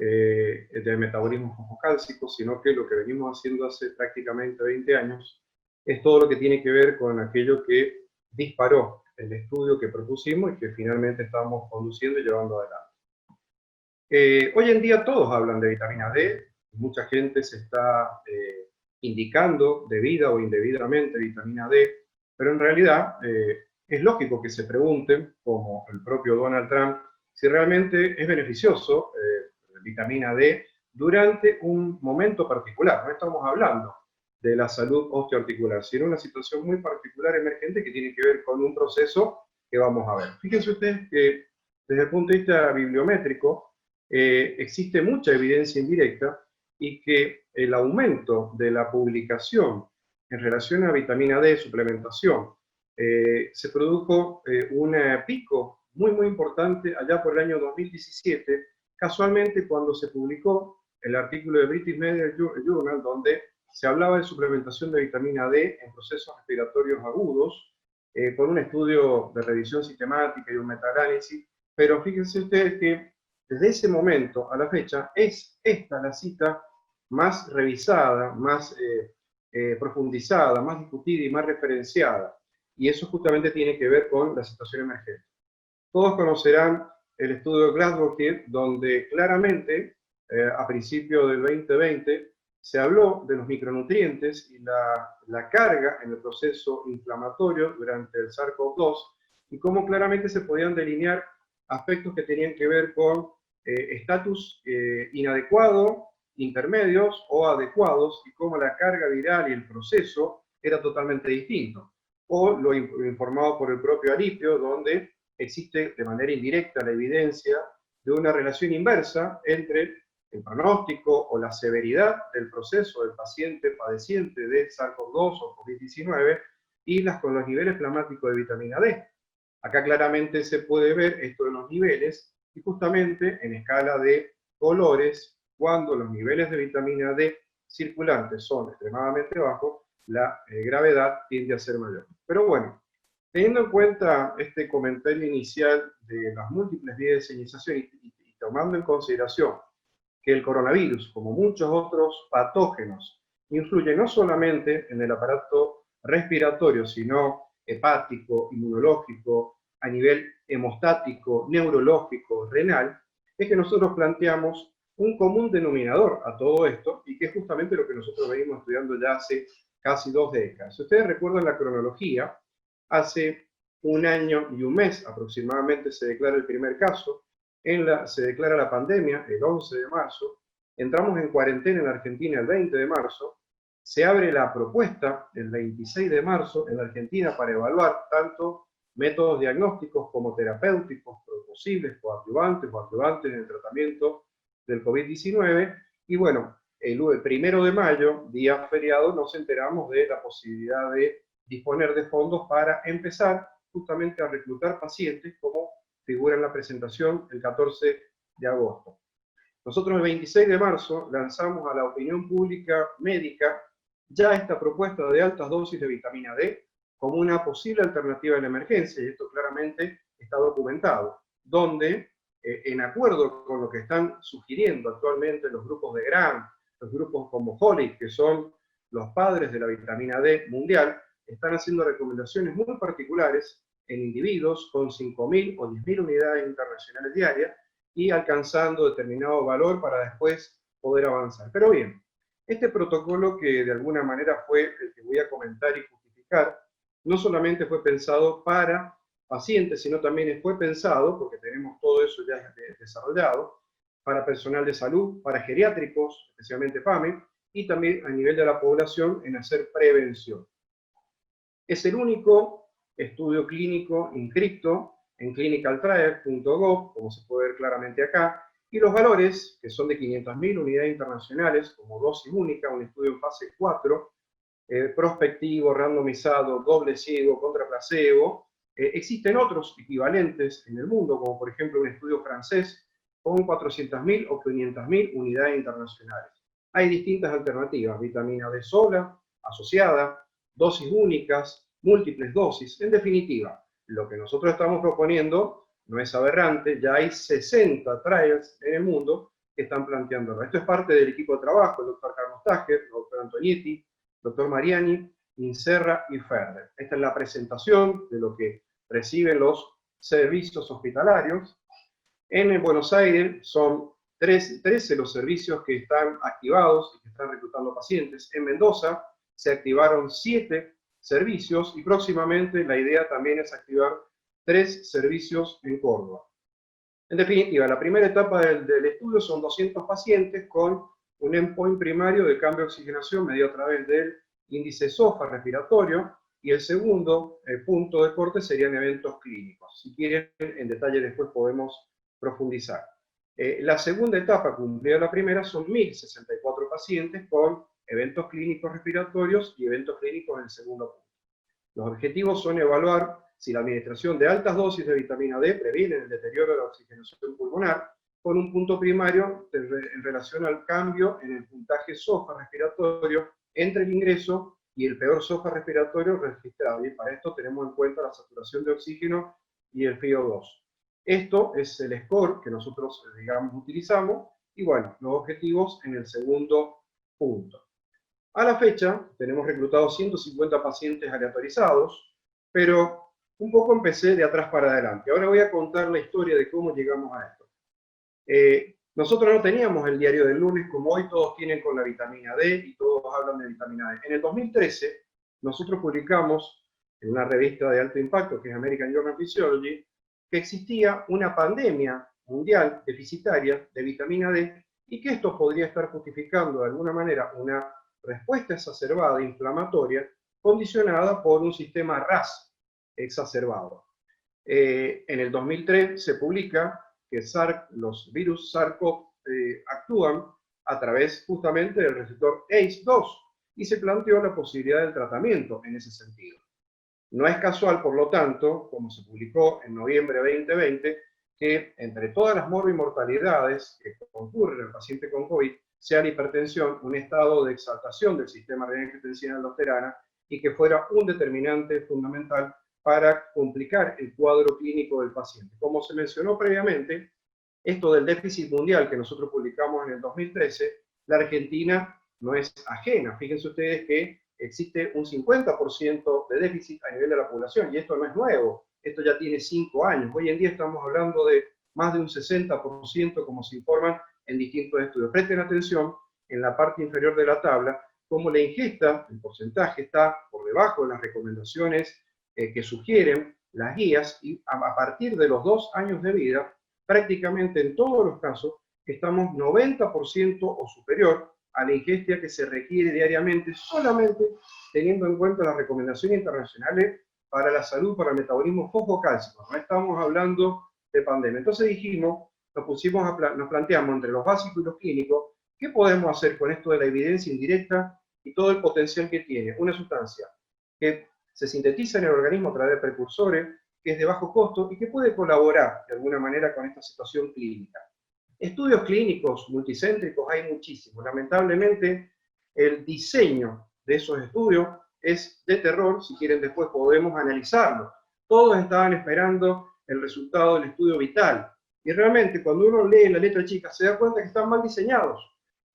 de metabolismo fosfocálcico, sino que lo que venimos haciendo hace prácticamente 20 años es todo lo que tiene que ver con aquello que disparó el estudio que propusimos y que finalmente estamos conduciendo y llevando adelante. Hoy en día todos hablan de vitamina D, mucha gente se está indicando debida o indebidamente vitamina D, pero en realidad es lógico que se pregunten, como el propio Donald Trump, si realmente es beneficioso vitamina D durante un momento particular. No estamos hablando de la salud osteoarticular, sino una situación muy particular emergente que tiene que ver con un proceso que vamos a ver. Fíjense ustedes que desde el punto de vista bibliométrico existe mucha evidencia indirecta y que el aumento de la publicación en relación a vitamina D, suplementación, se produjo un pico muy importante allá por el año 2017, casualmente cuando se publicó el artículo de British Medical Journal, donde se hablaba de suplementación de vitamina D en procesos respiratorios agudos, con un estudio de revisión sistemática y un metaanálisis, pero fíjense ustedes que desde ese momento a la fecha es esta la cita más revisada, más profundizada, más discutida y más referenciada, y eso justamente tiene que ver con la situación emergente. Todos conocerán el estudio de Glasgow-Hill, donde claramente a principios del 2020 se habló de los micronutrientes y la carga en el proceso inflamatorio durante el SARS-CoV-2 y cómo claramente se podían delinear aspectos que tenían que ver con estatus inadecuado, intermedios o adecuados, y cómo la carga viral y el proceso era totalmente distinto. O lo informado por el propio Alipio, donde existe de manera indirecta la evidencia de una relación inversa entre el pronóstico o la severidad del proceso del paciente padeciente de SARS-CoV-2 o COVID-19 y con los niveles plasmáticos de vitamina D. Acá claramente se puede ver esto de los niveles y justamente en escala de colores, cuando los niveles de vitamina D circulantes son extremadamente bajos, la gravedad tiende a ser mayor. Pero bueno, teniendo en cuenta este comentario inicial de las múltiples vías de señalización y tomando en consideración que el coronavirus, como muchos otros patógenos, influye no solamente en el aparato respiratorio, sino hepático, inmunológico, a nivel hemostático, neurológico, renal, es que nosotros planteamos un común denominador a todo esto, y que es justamente lo que nosotros venimos estudiando ya hace casi 2 décadas. Si ustedes recuerdan la cronología, hace 1 año y 1 mes aproximadamente se declara el primer caso, se declara la pandemia el 11 de marzo, entramos en cuarentena en Argentina el 20 de marzo, se abre la propuesta el 26 de marzo en la Argentina para evaluar tanto métodos diagnósticos como terapéuticos, posibles coadyuvantes o adyuvantes en el tratamiento del COVID-19, y bueno, el 1 de mayo, día feriado, nos enteramos de la posibilidad de disponer de fondos para empezar justamente a reclutar pacientes, como figura en la presentación el 14 de agosto. Nosotros el 26 de marzo lanzamos a la opinión pública médica ya esta propuesta de altas dosis de vitamina D como una posible alternativa en la emergencia, y esto claramente está documentado, donde en acuerdo con lo que están sugiriendo actualmente los grupos de GRAM, los grupos como HOLIC, que son los padres de la vitamina D mundial están haciendo recomendaciones muy particulares en individuos con 5.000 o 10.000 unidades internacionales diarias y alcanzando determinado valor para después poder avanzar. Pero bien, este protocolo que de alguna manera fue el que voy a comentar y justificar, no solamente fue pensado para pacientes, sino también fue pensado, porque tenemos todo eso ya desarrollado, para personal de salud, para geriátricos, especialmente PAME, y también a nivel de la población en hacer prevención. Es el único estudio clínico inscrito en clinicaltrials.gov, como se puede ver claramente acá, y los valores, que son de 500.000 unidades internacionales, como dosis única, un estudio en fase 4, prospectivo, randomizado, doble ciego, contra placebo. Existen otros equivalentes en el mundo, como por ejemplo un estudio francés con 400.000 o 500.000 unidades internacionales. Hay distintas alternativas, vitamina D sola, asociada, dosis únicas, múltiples dosis. En definitiva, lo que nosotros estamos proponiendo no es aberrante, ya hay 60 trials en el mundo que están planteándolo. Esto es parte del equipo de trabajo, el doctor Carlos Tasker, el doctor Antonietti, doctor Mariani, Inserra y Ferrer. Esta es la presentación de lo que reciben los servicios hospitalarios. En Buenos Aires son 13 los servicios que están activados y que están reclutando pacientes. En Mendoza se activaron 7 servicios y próximamente la idea también es activar 3 servicios en Córdoba. En definitiva, la primera etapa del estudio son 200 pacientes con un endpoint primario de cambio de oxigenación medido a través del índice SOFA respiratorio, y el segundo punto de corte serían eventos clínicos. Si quieren, en detalle después podemos profundizar. La segunda etapa, cumplida la primera, son 1.064 pacientes con eventos clínicos respiratorios y eventos clínicos en el segundo punto. Los objetivos son evaluar si la administración de altas dosis de vitamina D previene el deterioro de la oxigenación pulmonar, con un punto primario en relación al cambio en el puntaje SOFA respiratorio entre el ingreso y el peor SOFA respiratorio registrado. Y para esto tenemos en cuenta la saturación de oxígeno y el FiO2. Esto es el score que nosotros, digamos, utilizamos, y bueno, los objetivos en el segundo punto. A la fecha, tenemos reclutados 150 pacientes aleatorizados, pero un poco empecé de atrás para adelante. Ahora voy a contar la historia de cómo llegamos a esto. Nosotros no teníamos el diario del lunes como hoy todos tienen con la vitamina D y todos hablan de vitamina D. En el 2013, nosotros publicamos en una revista de alto impacto, que es American Journal of Physiology, que existía una pandemia mundial deficitaria de vitamina D y que esto podría estar justificando de alguna manera una respuesta exacerbada inflamatoria condicionada por un sistema RAS exacerbado. En el 2003 se publica que los virus SARS-CoV actúan a través justamente del receptor ACE2 y se planteó la posibilidad del tratamiento en ese sentido. No es casual, por lo tanto, como se publicó en noviembre de 2020, que entre todas las morbimortalidades que concurren al paciente con COVID, sea la hipertensión un estado de exaltación del sistema renina-angiotensina-aldosterona y que fuera un determinante fundamental para complicar el cuadro clínico del paciente. Como se mencionó previamente, esto del déficit mundial que nosotros publicamos en el 2013, la Argentina no es ajena. Fíjense ustedes que existe un 50% de déficit a nivel de la población, y esto no es nuevo, esto ya tiene 5 años. Hoy en día estamos hablando de más de un 60%, como se informan en distintos estudios. Presten atención en la parte inferior de la tabla, cómo la ingesta, el porcentaje está por debajo de las recomendaciones que sugieren las guías, y a partir de los 2 años de vida, prácticamente en todos los casos, estamos 90% o superior a la ingesta que se requiere diariamente, solamente teniendo en cuenta las recomendaciones internacionales para la salud, para el metabolismo fosfocálcico. No estamos hablando de pandemia. Entonces dijimos, nos planteamos entre los básicos y los clínicos, ¿qué podemos hacer con esto de la evidencia indirecta y todo el potencial que tiene una sustancia que se sintetiza en el organismo a través de precursores, que es de bajo costo y que puede colaborar de alguna manera con esta situación clínica? Estudios clínicos multicéntricos hay muchísimos. Lamentablemente, el diseño de esos estudios es de terror. Si quieren, después podemos analizarlo. Todos estaban esperando el resultado del estudio vital. Y realmente, cuando uno lee la letra chica, se da cuenta que están mal diseñados.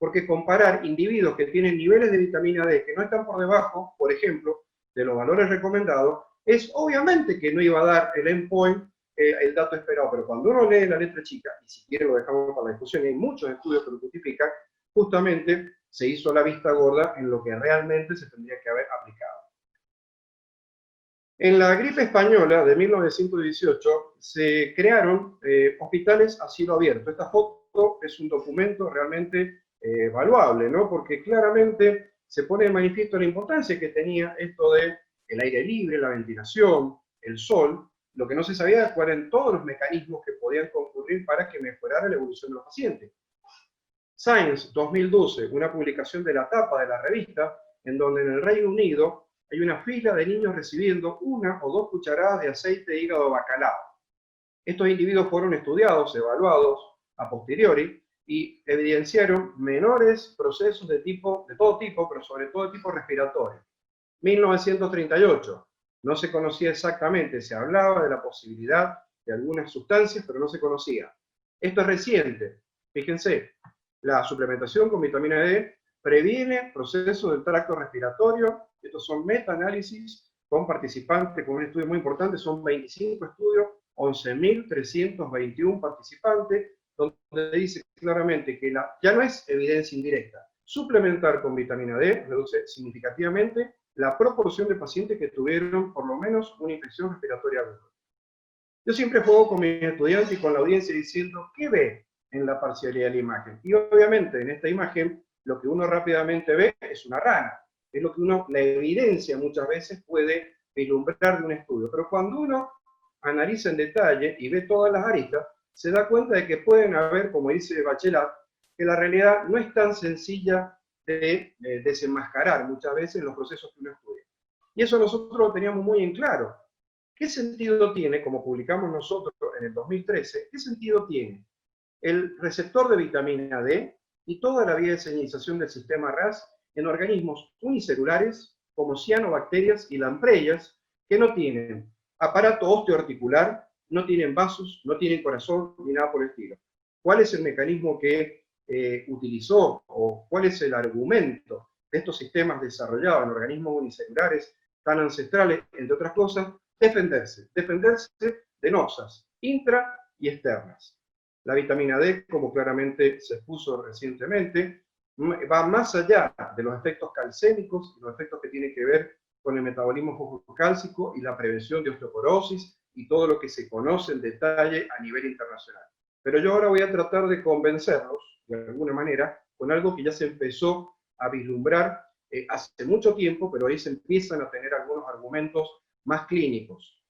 porque comparar individuos que tienen niveles de vitamina D que no están por debajo, por ejemplo, de los valores recomendados, es obviamente que no iba a dar el endpoint, el dato esperado, pero cuando uno lee la letra chica, y si quiere lo dejamos para la discusión, y hay muchos estudios que lo justifican, justamente se hizo la vista gorda en lo que realmente se tendría que haber aplicado. En la gripe española de 1918 se crearon hospitales a cielo abierto. Esta foto es un documento realmente valuable, ¿no? Porque claramente se pone de manifiesto la importancia que tenía esto de el aire libre, la ventilación, el sol. Lo que no se sabía es cuáles eran todos los mecanismos que podían concurrir para que mejorara la evolución de los pacientes. Science 2012, una publicación de la tapa de la revista, en donde en el Reino Unido hay una fila de niños recibiendo 1 o 2 cucharadas de aceite de hígado bacalao. Estos individuos fueron estudiados, evaluados a posteriori, y evidenciaron menores procesos de todo tipo, pero sobre todo de tipo respiratorio. 1938, no se conocía exactamente, se hablaba de la posibilidad de algunas sustancias, pero no se conocía. Esto es reciente, fíjense, la suplementación con vitamina D previene procesos del tracto respiratorio. Estos son meta-análisis con participantes, con un estudio muy importante, son 25 estudios, 11.321 participantes, donde dice claramente que ya no es evidencia indirecta. Suplementar con vitamina D reduce significativamente la proporción de pacientes que tuvieron por lo menos una infección respiratoria aguda. Yo siempre juego con mis estudiantes y con la audiencia diciendo, ¿qué ve en la parcialidad de la imagen? Y obviamente en esta imagen lo que uno rápidamente ve es una rana. Es lo que la evidencia muchas veces puede vislumbrar de un estudio. Pero cuando uno analiza en detalle y ve todas las aristas, se da cuenta de que pueden haber, como dice Bachelard, que la realidad no es tan sencilla de desenmascarar muchas veces en los procesos que uno estudia. Y eso nosotros lo teníamos muy en claro. ¿Qué sentido tiene, como publicamos nosotros en el 2013, qué sentido tiene el receptor de vitamina D y toda la vía de señalización del sistema RAS en organismos unicelulares como cianobacterias y lampreyas que no tienen aparato osteoarticular, no tienen vasos, no tienen corazón ni nada por el estilo? ¿Cuál es el mecanismo que utilizó o cuál es el argumento de estos sistemas desarrollados en organismos unicelulares tan ancestrales, entre otras cosas? Defenderse de nosas intra y externas. La vitamina D, como claramente se expuso recientemente, va más allá de los efectos calcémicos y los efectos que tienen que ver con el metabolismo fosfocálcico y la prevención de osteoporosis y todo lo que se conoce en detalle a nivel internacional. Pero yo ahora voy a tratar de convencerlos, de alguna manera, con algo que ya se empezó a vislumbrar hace mucho tiempo, pero ahí se empiezan a tener algunos argumentos más clínicos.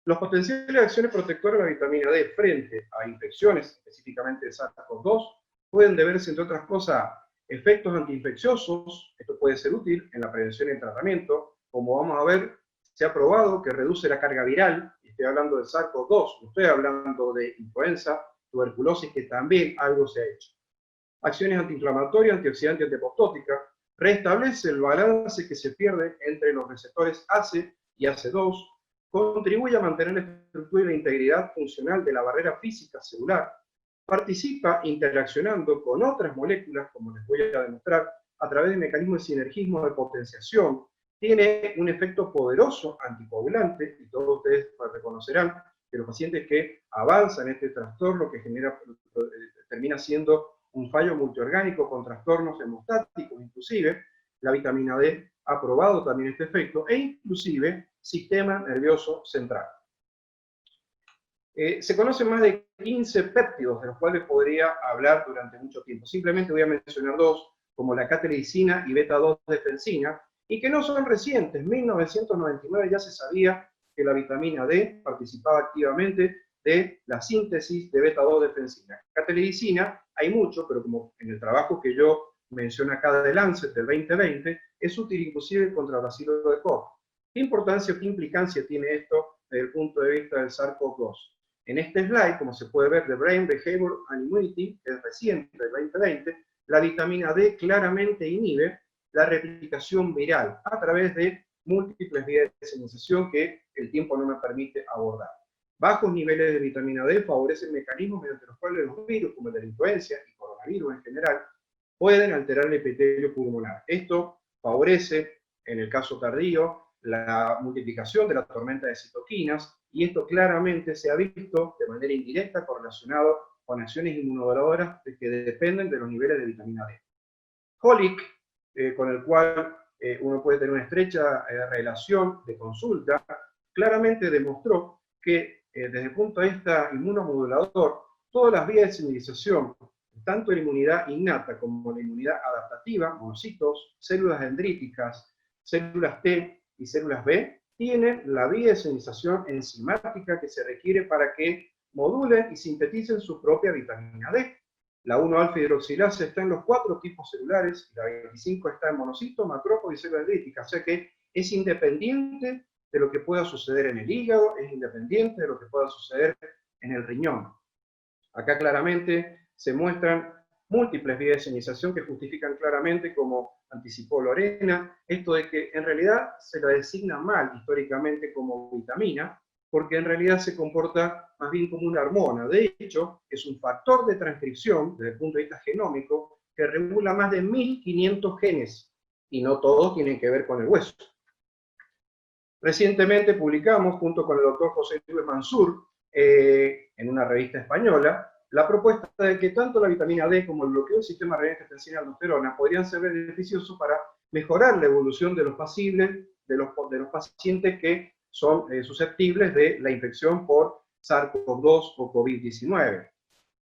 Los potenciales de acciones protectoras de la vitamina D frente a infecciones, específicamente de SARS-CoV-2, pueden deberse, entre otras cosas, a efectos antiinfecciosos. Esto puede ser útil en la prevención y el tratamiento. Como vamos a ver, se ha probado que reduce la carga viral. Estoy hablando de SARS-CoV-2, no estoy hablando de influenza, tuberculosis, que también algo se ha hecho. Acciones antiinflamatorias, antioxidantes, antiapoptóticas. Restablece el balance que se pierde entre los receptores ACE y ACE2, contribuye a mantener la estructura y la integridad funcional de la barrera física celular, participa interaccionando con otras moléculas, como les voy a demostrar, a través de mecanismos de sinergismo de potenciación, tiene un efecto poderoso anticoagulante, y todos ustedes reconocerán que los pacientes que avanzan en este trastorno, que termina siendo un fallo multiorgánico con trastornos hemostáticos, inclusive, la vitamina D ha probado también este efecto, e inclusive sistema nervioso central. Se conocen más de 15 péptidos, de los cuales podría hablar durante mucho tiempo. Simplemente voy a mencionar dos, como la cateledicina y beta-2-defensina, y que no son recientes. En 1999 ya se sabía que la vitamina D participaba activamente de la síntesis de beta-2-defensina. Cateledicina hay mucho, pero como en el trabajo que yo menciono acá de Lancet del 2020, es útil inclusive contra el bacilo de Koch. ¿Qué importancia o qué implicancia tiene esto desde el punto de vista del SARS-CoV-2? En este slide, como se puede ver, de Brain Behavior and Immunity, que es reciente, del 2020, la vitamina D claramente inhibe la replicación viral a través de múltiples vías de señalización que el tiempo no me permite abordar. Bajos niveles de vitamina D favorecen mecanismos mediante los cuales los virus, como el de la influencia y coronavirus en general, pueden alterar el epitelio pulmonar. Esto favorece, en el caso tardío, la multiplicación de la tormenta de citoquinas, y esto claramente se ha visto de manera indirecta correlacionado con acciones inmunomoduladores que dependen de los niveles de vitamina D. Holick, con el cual uno puede tener una estrecha relación de consulta, claramente demostró que desde el punto de vista inmunomodulador, todas las vías de señalización, tanto la inmunidad innata como la inmunidad adaptativa, monocitos, células dendríticas, células T y células B, tienen la vía de señalización enzimática que se requiere para que modulen y sinteticen su propia vitamina D. La 1-alfa-hidroxilasa está en los 4 tipos celulares, la 25 está en monocitos, macrófagos y células dendríticas, o sea que es independiente de lo que pueda suceder en el hígado, es independiente de lo que pueda suceder en el riñón. Acá claramente se muestran múltiples vías de señalización que justifican claramente, como anticipó Lorena, esto de que en realidad se la designa mal históricamente como vitamina, porque en realidad se comporta más bien como una hormona. De hecho, es un factor de transcripción, desde el punto de vista genómico, que regula más de 1500 genes, y no todos tienen que ver con el hueso. Recientemente publicamos, junto con el doctor José Luis Mansur, en una revista española, la propuesta de que tanto la vitamina D como el bloqueo del sistema renina-angiotensina aldosterona podrían ser beneficiosos para mejorar la evolución de los pacientes que son susceptibles de la infección por SARS-CoV-2 o COVID-19.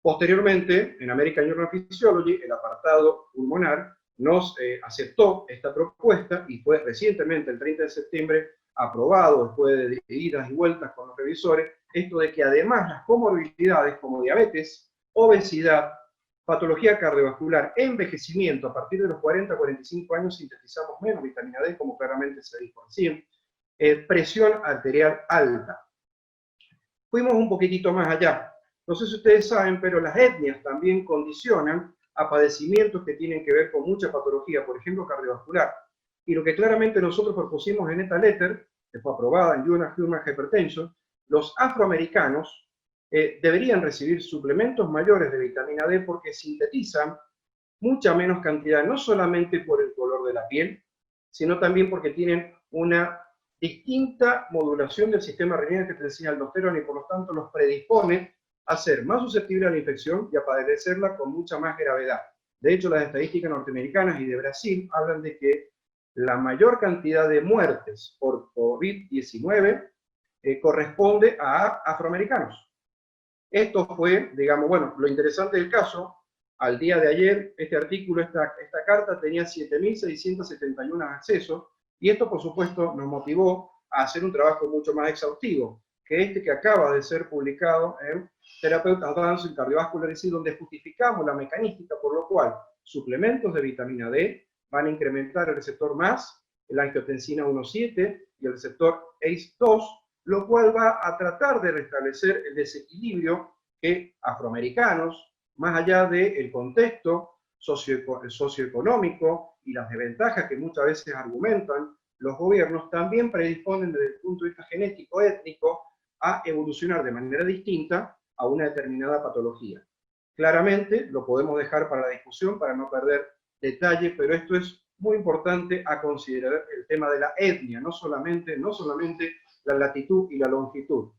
Posteriormente, en American Journal of Physiology, el apartado pulmonar nos aceptó esta propuesta y fue recientemente, el 30 de septiembre, aprobado después de idas y vueltas con los revisores, esto de que además las comorbilidades como diabetes, obesidad, patología cardiovascular, envejecimiento, a partir de los 40 a 45 años sintetizamos menos vitamina D, como claramente se dijo recién, presión arterial alta. Fuimos un poquitito más allá. No sé si ustedes saben, pero las etnias también condicionan a padecimientos que tienen que ver con mucha patología, por ejemplo cardiovascular. Y lo que claramente nosotros propusimos en esta letter, que fue aprobada en Journal of Human Hypertension, los afroamericanos deberían recibir suplementos mayores de vitamina D porque sintetizan mucha menos cantidad, no solamente por el color de la piel, sino también porque tienen una distinta modulación del sistema renina-angiotensina aldosterona y por lo tanto los predispone a ser más susceptibles a la infección y a padecerla con mucha más gravedad. De hecho, las estadísticas norteamericanas y de Brasil hablan de que la mayor cantidad de muertes por COVID-19 corresponde a afroamericanos. Esto fue, digamos, bueno, lo interesante del caso, al día de ayer, este artículo, esta carta tenía 7.671 accesos, y esto, por supuesto, nos motivó a hacer un trabajo mucho más exhaustivo, que este que acaba de ser publicado en Therapeutic Advances in Cardiovascular Disease, donde justificamos la mecanística por lo cual suplementos de vitamina D van a incrementar el receptor MAS, la angiotensina 1,7 y el receptor ACE2, lo cual va a tratar de restablecer el desequilibrio que afroamericanos, más allá del contexto socioeconómico y las desventajas que muchas veces argumentan los gobiernos, también predisponen desde el punto de vista genético étnico a evolucionar de manera distinta a una determinada patología. Claramente lo podemos dejar para la discusión para no perder detalle, pero esto es muy importante a considerar, el tema de la etnia, no solamente la latitud y la longitud.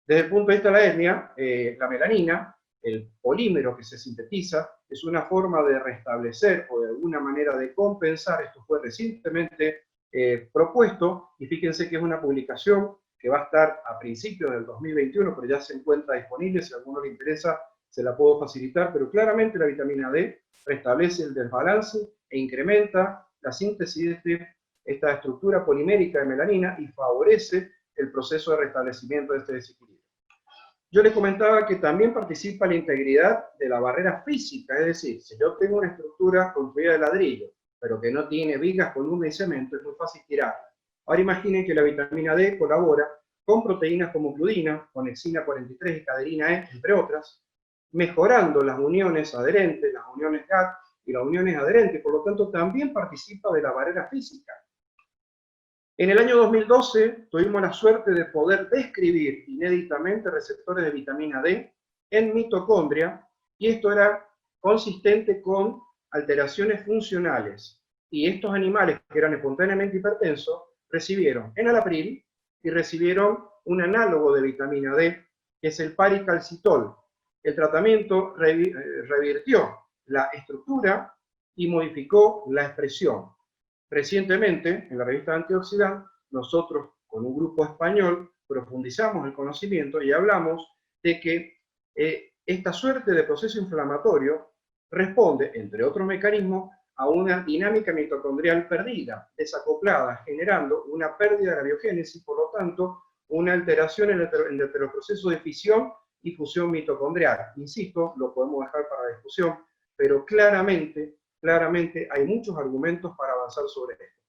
Desde el punto de vista de la etnia, la melanina, el polímero que se sintetiza, es una forma de restablecer o de alguna manera de compensar. Esto fue recientemente propuesto, y fíjense que es una publicación que va a estar a principios del 2021, pero ya se encuentra disponible, si a alguno le interesa se la puedo facilitar, pero claramente la vitamina D restablece el desbalance e incrementa la síntesis de esta estructura polimérica de melanina y favorece el proceso de restablecimiento de este desequilibrio. Yo les comentaba que también participa la integridad de la barrera física, es decir, si yo tengo una estructura construida de ladrillo, pero que no tiene vigas, columna y cemento, es muy fácil tirarla. Ahora imaginen que la vitamina D colabora con proteínas como gludina, conexina 43 y caderina E, entre otras, mejorando las uniones adherentes, las uniones GATT y las uniones adherentes, por lo tanto también participa de la barrera física. En el año 2012 tuvimos la suerte de poder describir inéditamente receptores de vitamina D en mitocondria, y esto era consistente con alteraciones funcionales. Y estos animales que eran espontáneamente hipertensos recibieron enalapril y recibieron un análogo de vitamina D, que es el paricalcitol. El tratamiento revirtió la estructura y modificó la expresión. Recientemente, en la revista Antioxidant, nosotros con un grupo español profundizamos el conocimiento y hablamos de que esta suerte de proceso inflamatorio responde, entre otros mecanismos, a una dinámica mitocondrial perdida, desacoplada, generando una pérdida de la biogénesis, por lo tanto, una alteración en el proceso de fisión y fusión mitocondrial. Insisto, lo podemos dejar para la discusión, pero claramente hay muchos argumentos para avanzar sobre esto.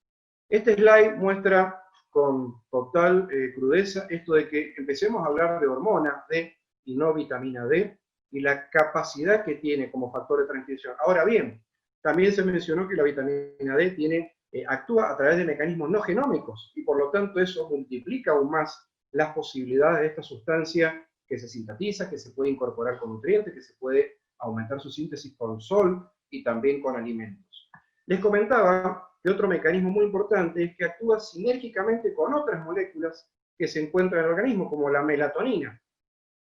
Este slide muestra con total crudeza esto de que empecemos a hablar de hormona D y no vitamina D, y la capacidad que tiene como factor de transcripción. Ahora bien, también se mencionó que la vitamina D actúa a través de mecanismos no genómicos, y por lo tanto eso multiplica aún más las posibilidades de esta sustancia que se sintetiza, que se puede incorporar con nutrientes, que se puede aumentar su síntesis con sol y también con alimentos. Les comentaba que otro mecanismo muy importante es que actúa sinérgicamente con otras moléculas que se encuentran en el organismo, como la melatonina.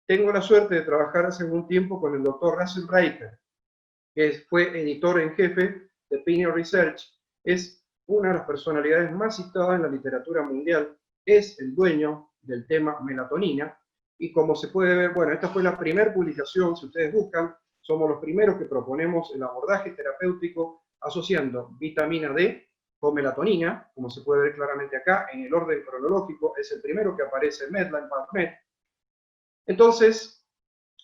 Tengo la suerte de trabajar hace algún tiempo con el doctor Russell Reiter, que fue editor en jefe de Pineal Research, es una de las personalidades más citadas en la literatura mundial, es el dueño del tema melatonina, y como se puede ver, bueno, esta fue la primera publicación, si ustedes buscan, somos los primeros que proponemos el abordaje terapéutico asociando vitamina D con melatonina, como se puede ver claramente acá, en el orden cronológico, es el primero que aparece en Medline, PubMed. Entonces,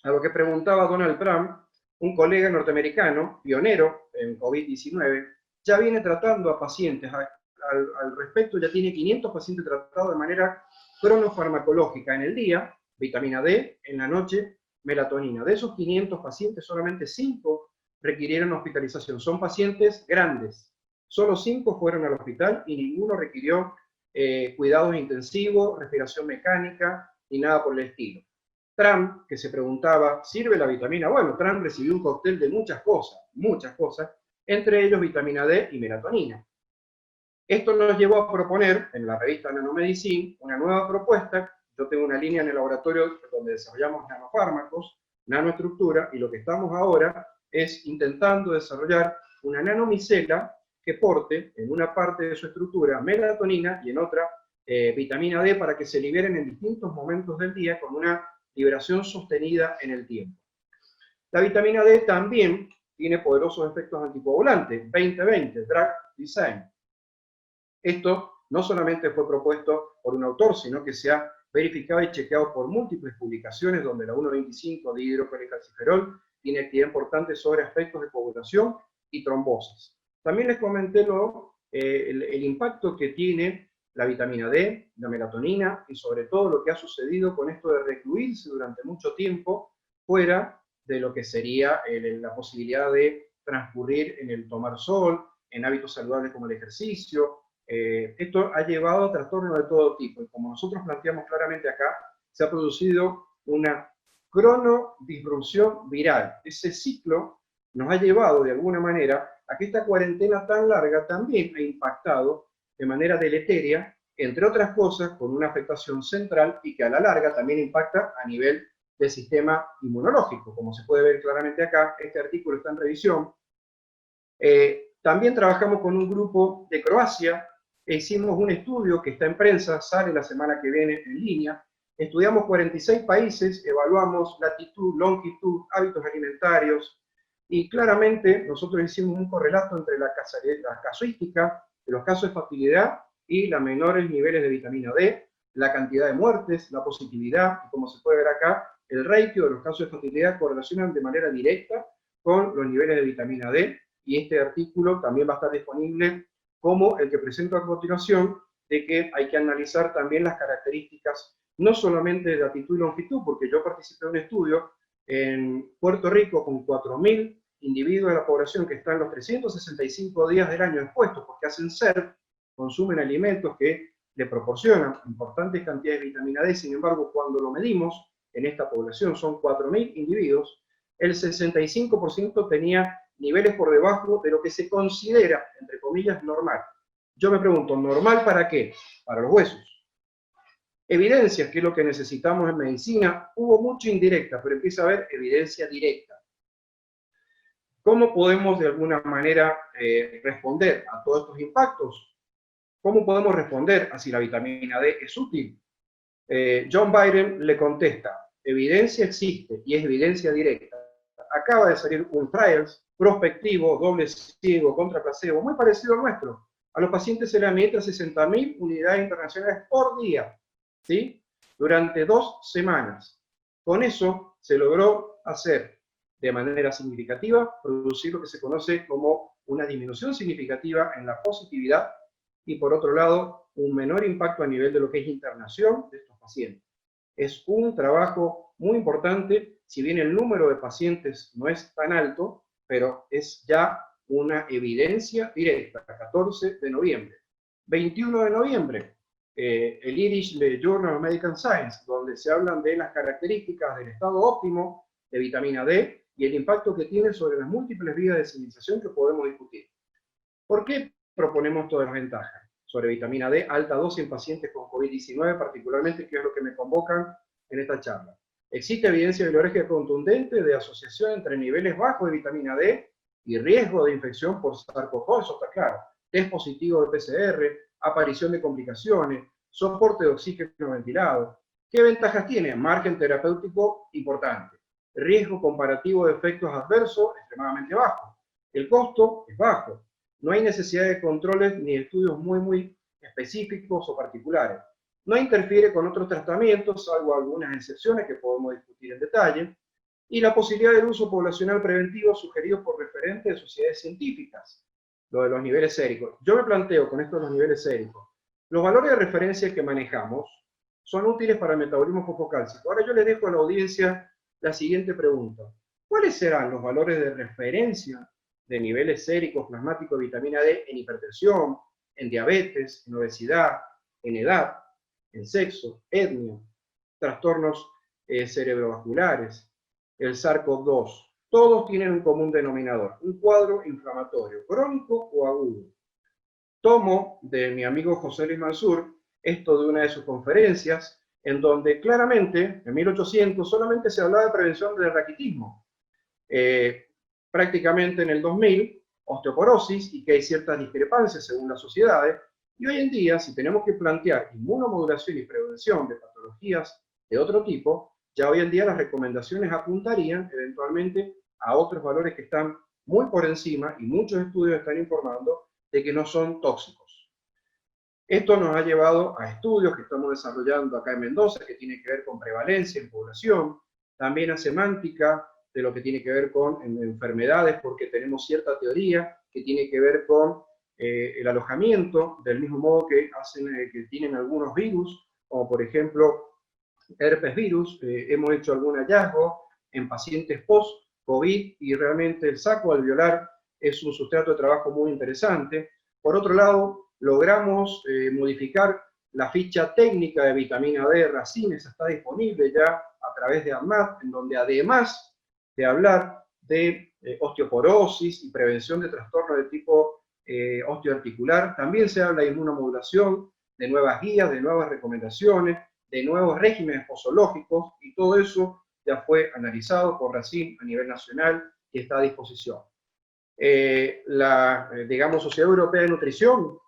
a lo que preguntaba Donald Trump, un colega norteamericano, pionero en COVID-19, ya viene tratando a pacientes, al respecto ya tiene 500 pacientes tratados de manera cronofarmacológica en el día, vitamina D, en la noche, melatonina. De esos 500 pacientes, solamente 5 requirieron hospitalización. Son pacientes grandes. Solo 5 fueron al hospital y ninguno requirió cuidados intensivos, respiración mecánica, ni nada por el estilo. Trump, que se preguntaba, ¿sirve la vitamina? Bueno, Trump recibió un cóctel de muchas cosas, entre ellos vitamina D y melatonina. Esto nos llevó a proponer, en la revista Nanomedicine, una nueva propuesta. Yo tengo una línea en el laboratorio donde desarrollamos nanofármacos, nanoestructura, y lo que estamos ahora es intentando desarrollar una nanomicela que porte en una parte de su estructura melatonina y en otra vitamina D, para que se liberen en distintos momentos del día con una liberación sostenida en el tiempo. La vitamina D también tiene poderosos efectos anticoagulantes, 20-20, Drug Design. Esto no solamente fue propuesto por un autor, sino que se ha verificado y chequeado por múltiples publicaciones donde la 1,25 de hidrocolecalciferol tiene actividad importante sobre aspectos de coagulación y trombosis. También les comenté el impacto que tiene la vitamina D, la melatonina y sobre todo lo que ha sucedido con esto de recluirse durante mucho tiempo fuera de lo que sería la posibilidad de transcurrir en el tomar sol, en hábitos saludables como el ejercicio. Esto ha llevado a trastornos de todo tipo, y como nosotros planteamos claramente acá, se ha producido una cronodisrupción viral. Ese ciclo nos ha llevado de alguna manera a que esta cuarentena tan larga también ha impactado de manera deleteria, entre otras cosas, con una afectación central y que a la larga también impacta a nivel del sistema inmunológico. Como se puede ver claramente acá, este artículo está en revisión. También trabajamos con un grupo de Croacia, e hicimos un estudio que está en prensa, sale la semana que viene en línea. Estudiamos 46 países, evaluamos latitud, longitud, hábitos alimentarios, y claramente nosotros hicimos un correlato entre la casuística de los casos de factibilidad y los menores niveles de vitamina D, la cantidad de muertes, la positividad, y como se puede ver acá, el ratio de los casos de factibilidad correlacionan de manera directa con los niveles de vitamina D, y este artículo también va a estar disponible como el que presento a continuación, de que hay que analizar también las características, no solamente de latitud y longitud, porque yo participé de un estudio en Puerto Rico con 4.000 individuos de la población que están los 365 días del año expuestos, porque hacen SERP, consumen alimentos que le proporcionan importantes cantidades de vitamina D. Sin embargo, cuando lo medimos en esta población, son 4.000 individuos, el 65% tenía niveles por debajo de lo que se considera, entre comillas, normal. Yo me pregunto, ¿normal para qué? Para los huesos. Evidencias, que es lo que necesitamos en medicina, hubo mucho indirecta, pero empieza a haber evidencia directa. ¿Cómo podemos de alguna manera responder a todos estos impactos? ¿Cómo podemos responder a si la vitamina D es útil? John Byron le contesta, evidencia existe y es evidencia directa. Acaba de salir un trials prospectivo, doble ciego, contra placebo, muy parecido al nuestro. A los pacientes se les administra 60.000 unidades internacionales por día, ¿sí? Durante 2 semanas. Con eso se logró hacer de manera significativa, producir lo que se conoce como una disminución significativa en la positividad y, por otro lado, un menor impacto a nivel de lo que es internación de estos pacientes. Es un trabajo muy importante, si bien el número de pacientes no es tan alto, pero es ya una evidencia directa. 14 de noviembre. 21 de noviembre, el Irish Journal of Medical Science, donde se hablan de las características del estado óptimo de vitamina D y el impacto que tiene sobre las múltiples vías de señalización que podemos discutir. ¿Por qué proponemos todas las ventajas sobre vitamina D, alta dosis en pacientes con COVID-19 particularmente, que es lo que me convocan en esta charla? Existe evidencia biológica contundente de asociación entre niveles bajos de vitamina D y riesgo de infección por SARS-CoV, eso está claro. Test positivo de PCR, aparición de complicaciones, soporte de oxígeno ventilado. ¿Qué ventajas tiene? Margen terapéutico importante. Riesgo comparativo de efectos adversos extremadamente bajo. El costo es bajo. No hay necesidad de controles ni estudios muy específicos o particulares. No interfiere con otros tratamientos, salvo algunas excepciones que podemos discutir en detalle, y la posibilidad del uso poblacional preventivo sugerido por referentes de sociedades científicas, lo de los niveles séricos. Yo me planteo con esto de los niveles séricos, los valores de referencia que manejamos son útiles para el metabolismo fosfocálcico. Ahora yo les dejo a la audiencia la siguiente pregunta. ¿Cuáles serán los valores de referencia de niveles séricos plasmáticos de vitamina D en hipertensión, en diabetes, en obesidad, en edad, en sexo, etnia, trastornos cerebrovasculares, el SARS-CoV-2? Todos tienen un común denominador, un cuadro inflamatorio, crónico o agudo. Tomo de mi amigo José Luis Mansur esto de una de sus conferencias, en donde claramente, en 1800, solamente se hablaba de prevención del raquitismo. Prácticamente en el 2000, osteoporosis, y que hay ciertas discrepancias según las sociedades, y hoy en día, si tenemos que plantear inmunomodulación y prevención de patologías de otro tipo, ya hoy en día las recomendaciones apuntarían eventualmente a otros valores que están muy por encima, y muchos estudios están informando de que no son tóxicos. Esto nos ha llevado a estudios que estamos desarrollando acá en Mendoza, que tienen que ver con prevalencia en población, también a semántica de lo que tiene que ver con enfermedades, porque tenemos cierta teoría que tiene que ver con el alojamiento, del mismo modo que que tienen algunos virus, como por ejemplo herpes virus. Hemos hecho algún hallazgo en pacientes post-COVID y realmente el saco alveolar es un sustrato de trabajo muy interesante. Por otro lado, logramos modificar la ficha técnica de vitamina D racines, está disponible ya a través de AMAT, en donde además de hablar de osteoporosis y prevención de trastornos de tipo osteoarticular, también se habla de inmunomodulación, de nuevas guías, de nuevas recomendaciones, de nuevos regímenes posológicos, y todo eso ya fue analizado por RACIN a nivel nacional y está a disposición. Digamos, Sociedad Europea de Nutrición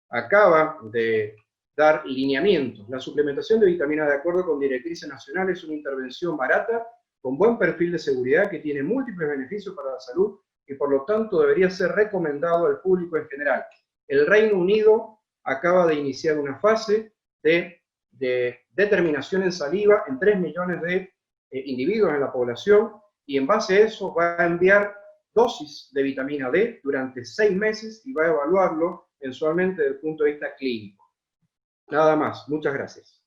acaba de dar lineamientos. La suplementación de vitamina de acuerdo con directrices nacionales es una intervención barata, con buen perfil de seguridad, que tiene múltiples beneficios para la salud y por lo tanto debería ser recomendado al público en general. El Reino Unido acaba de iniciar una fase de determinación en saliva en 3 millones de individuos en la población, y en base a eso va a enviar dosis de vitamina D durante 6 meses y va a evaluarlo mensualmente desde el punto de vista clínico. Nada más. Muchas gracias.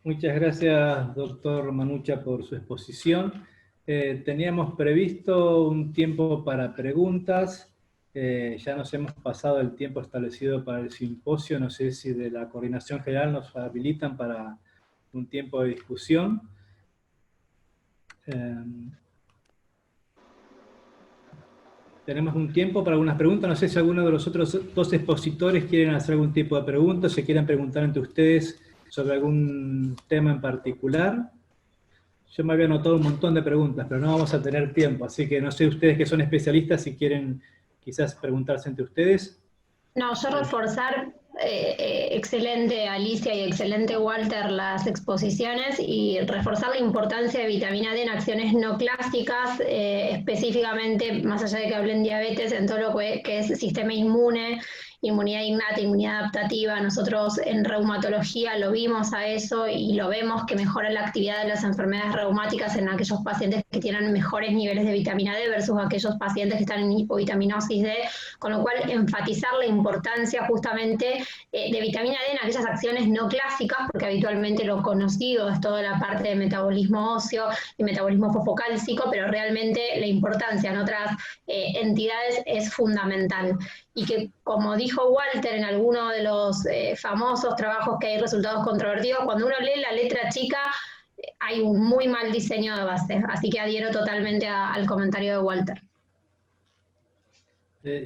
Muchas gracias, doctor Manucha, por su exposición. Teníamos previsto un tiempo para preguntas. Ya nos hemos pasado el tiempo establecido para el simposio. No sé si de la Coordinación General nos habilitan para un tiempo de discusión. tenemos un tiempo para algunas preguntas. No sé si alguno de los otros dos expositores quieren hacer algún tipo de preguntas, si quieren preguntar entre ustedes sobre algún tema en particular. Yo me había anotado un montón de preguntas, pero no vamos a tener tiempo, así que no sé ustedes que son especialistas si quieren quizás preguntarse entre ustedes. No, yo reforzar, excelente Alicia y excelente Walter las exposiciones, y reforzar la importancia de vitamina D en acciones no clásicas, específicamente, más allá de que hablen diabetes, en todo lo que es sistema inmune, inmunidad innata, inmunidad adaptativa. Nosotros en reumatología lo vimos a eso y lo vemos que mejora la actividad de las enfermedades reumáticas en aquellos pacientes que tienen mejores niveles de vitamina D versus aquellos pacientes que están en hipovitaminosis D, con lo cual enfatizar la importancia justamente de vitamina D en aquellas acciones no clásicas, porque habitualmente lo conocido es toda la parte de metabolismo óseo y metabolismo fosfocálcico, pero realmente la importancia en otras entidades es fundamental. Y que, como dijo Walter en alguno de los famosos trabajos que hay resultados controvertidos, cuando uno lee la letra chica hay un muy mal diseño de base, así que adhiero totalmente al comentario de Walter.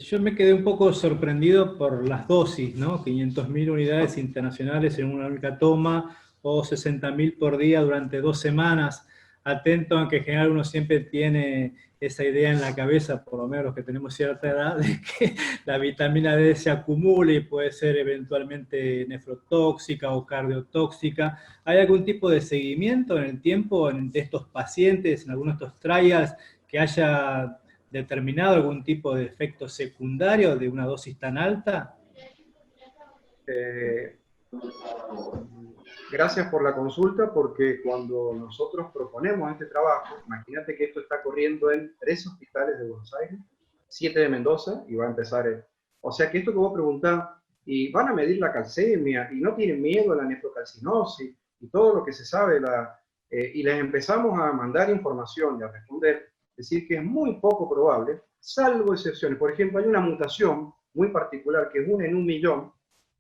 Yo me quedé un poco sorprendido por las dosis, ¿no? 500.000 unidades internacionales en una única toma, o 60.000 por día durante 2 semanas. Atento a que en general uno siempre tiene esa idea en la cabeza, por lo menos los que tenemos cierta edad, de que la vitamina D se acumula y puede ser eventualmente nefrotóxica o cardiotóxica. ¿Hay algún tipo de seguimiento en el tiempo de estos pacientes, en algunos de estos trials, que haya determinado algún tipo de efecto secundario de una dosis tan alta? Gracias por la consulta, porque cuando nosotros proponemos este trabajo, imagínate que esto está corriendo en 3 hospitales de Buenos Aires, 7 de Mendoza, y va a empezar, o sea que esto que vos preguntás, y van a medir la calcemia, y no tienen miedo a la nefrocalcinosis, y todo lo que se sabe, y les empezamos a mandar información y a responder, decir que es muy poco probable, salvo excepciones. Por ejemplo, hay una mutación muy particular, que es 1 en 1.000.000,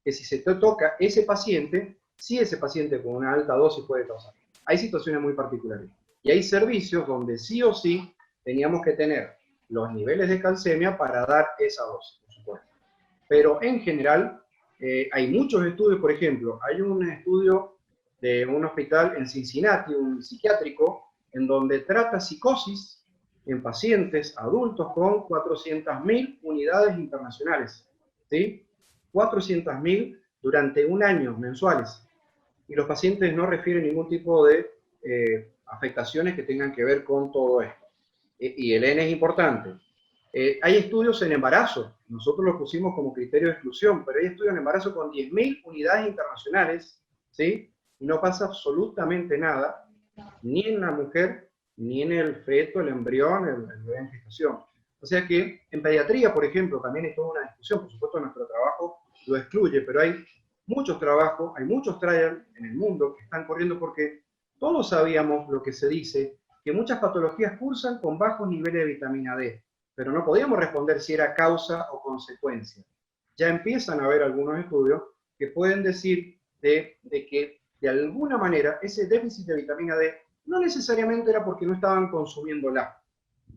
que si se te toca ese paciente, sí, ese paciente con una alta dosis puede causar. Hay situaciones muy particulares. Y hay servicios donde sí o sí teníamos que tener los niveles de calcemia para dar esa dosis, por supuesto. Pero en general, hay muchos estudios. Por ejemplo, hay un estudio de un hospital en Cincinnati, un psiquiátrico, en donde trata psicosis en pacientes adultos con 400.000 unidades internacionales, ¿sí? 400.000 durante 1 año mensuales. Y los pacientes no refieren ningún tipo de afectaciones que tengan que ver con todo esto. Y el N es importante. Hay estudios en embarazo, nosotros lo pusimos como criterio de exclusión, pero hay estudios en embarazo con 10.000 unidades internacionales, ¿sí? Y no pasa absolutamente nada, ni en la mujer, ni en el feto, el embrión, el bebé en gestación. O sea que en pediatría, por ejemplo, también hay toda una discusión. Por supuesto, nuestro trabajo lo excluye, pero hay muchos trabajos, hay muchos trials en el mundo que están corriendo, porque todos sabíamos lo que se dice, que muchas patologías cursan con bajos niveles de vitamina D, pero no podíamos responder si era causa o consecuencia. Ya empiezan a haber algunos estudios que pueden decir de que de alguna manera ese déficit de vitamina D no necesariamente era porque no estaban consumiéndola,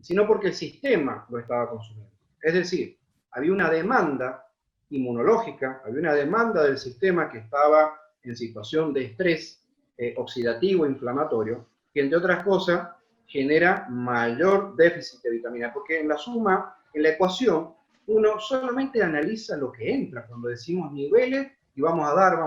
sino porque el sistema lo estaba consumiendo. Es decir, había una demanda inmunológica, había una demanda del sistema que estaba en situación de estrés oxidativo, inflamatorio, que entre otras cosas genera mayor déficit de vitamina, porque en la suma, en la ecuación, uno solamente analiza lo que entra cuando decimos niveles y vamos a dar,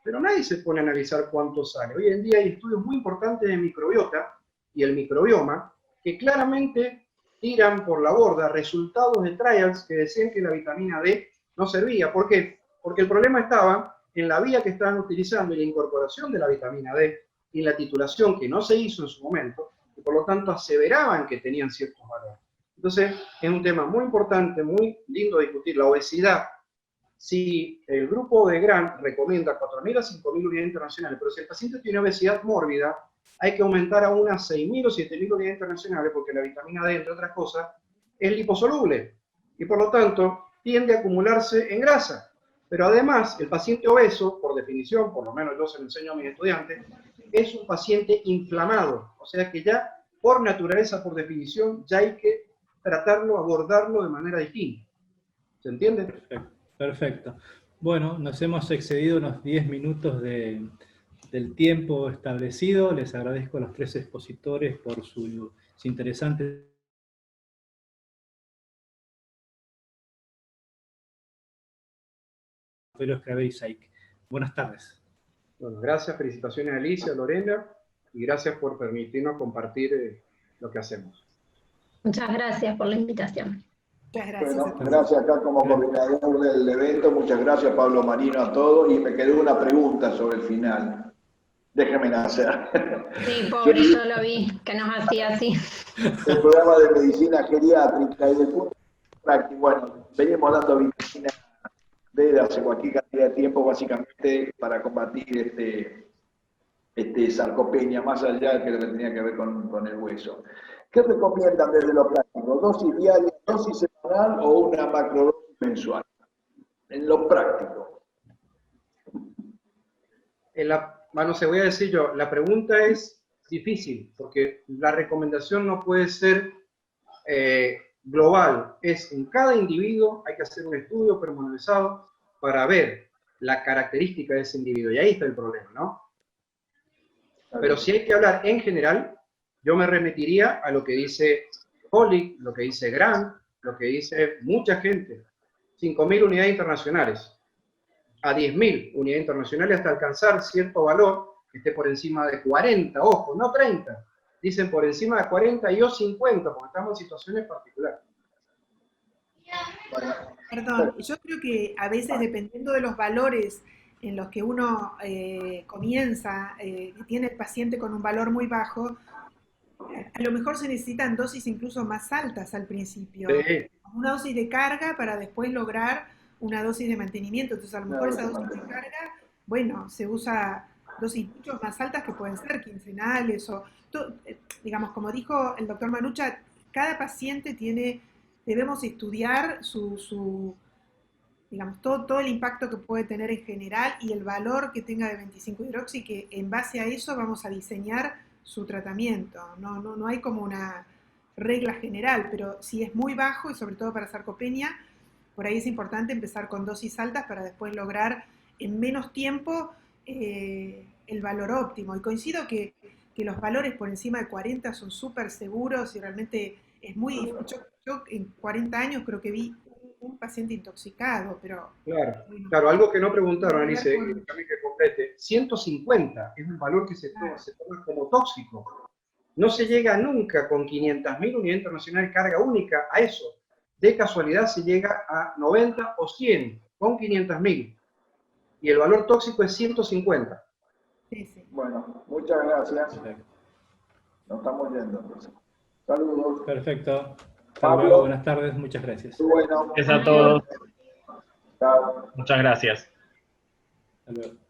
pero nadie se pone a analizar cuánto sale. Hoy en día hay estudios muy importantes de microbiota y el microbioma que claramente tiran por la borda resultados de trials que decían que la vitamina D no servía. ¿Por qué? Porque el problema estaba en la vía que estaban utilizando y la incorporación de la vitamina D y la titulación que no se hizo en su momento, y por lo tanto aseveraban que tenían ciertos valores. Entonces, es un tema muy importante, muy lindo discutir. La obesidad, si el grupo de Grant recomienda 4.000 a 5.000 unidades internacionales, pero si el paciente tiene obesidad mórbida, hay que aumentar a unas 6.000 o 7.000 unidades internacionales, porque la vitamina D, entre otras cosas, es liposoluble y por lo tanto tiende a acumularse en grasa. Pero además, el paciente obeso, por definición, por lo menos yo se lo enseño a mis estudiantes, es un paciente inflamado. O sea que ya, por naturaleza, por definición, ya hay que tratarlo, abordarlo de manera distinta. ¿Se entiende? Perfecto. Perfecto. Bueno, nos hemos excedido unos 10 minutos del tiempo establecido. Les agradezco a los tres expositores por sus interesantes Craveri y Saik. Buenas tardes. Bueno, gracias, felicitaciones a Alicia, Lorena, y gracias por permitirnos compartir lo que hacemos. Muchas gracias por la invitación. Muchas gracias. Bueno, gracias acá como coordinador del evento, muchas gracias Pablo Marino a todos, y me quedó una pregunta sobre el final. Déjenme hacer. Sí, pobre, yo lo vi, que nos hacía así. El programa de medicina geriátrica y del punto práctico, bueno, venimos dando vitamina D hace cualquier cantidad de tiempo, básicamente para combatir sarcopenia, más allá de que lo que tenía que ver con el hueso. ¿Qué recomiendan desde lo práctico? ¿Dosis diaria, dosis semanal o una macrodosis mensual? En lo práctico. Bueno, se voy a decir yo, la pregunta es difícil, porque la recomendación no puede ser global, es en cada individuo hay que hacer un estudio pormenorizado para ver la característica de ese individuo, y ahí está el problema, ¿no? Pero si hay que hablar en general, yo me remitiría a lo que dice Holly, lo que dice Grant, lo que dice mucha gente, 5.000 unidades internacionales, a 10.000 unidades internacionales hasta alcanzar cierto valor que esté por encima de 40, ojo, no 30, dicen por encima de 40 y o 50, porque estamos en situaciones particulares. Perdón, yo creo que a veces dependiendo de los valores en los que uno comienza, tiene el paciente con un valor muy bajo, a lo mejor se necesitan dosis incluso más altas al principio. Sí. Una dosis de carga para después lograr una dosis de mantenimiento. Entonces a lo mejor esa dosis de carga, bueno, se usa dosis mucho más altas que pueden ser quincenales o, digamos, como dijo el doctor Manucha, cada paciente debemos estudiar digamos, todo el impacto que puede tener en general y el valor que tenga de 25-hidroxi, que en base a eso vamos a diseñar su tratamiento. No hay como una regla general, pero si es muy bajo, y sobre todo para sarcopenia, por ahí es importante empezar con dosis altas para después lograr en menos tiempo el valor óptimo. Y coincido que los valores por encima de 40 son súper seguros y realmente es muy difícil. Yo en 40 años creo que vi un paciente intoxicado, pero... Claro, algo que no preguntaron, Alice, déjame que complete. 150 es un valor que se toma como tóxico. No se llega nunca con 500.000 unidades internacionales de carga única a eso. De casualidad se llega a 90 o 100 con 500.000. Y el valor tóxico es 150. Sí. Bueno, muchas gracias. Nos estamos yendo entonces. Saludos. Perfecto. Pablo. Buenas tardes, muchas gracias. Bueno. Gracias a todos. Chao. Muchas gracias. Hasta luego.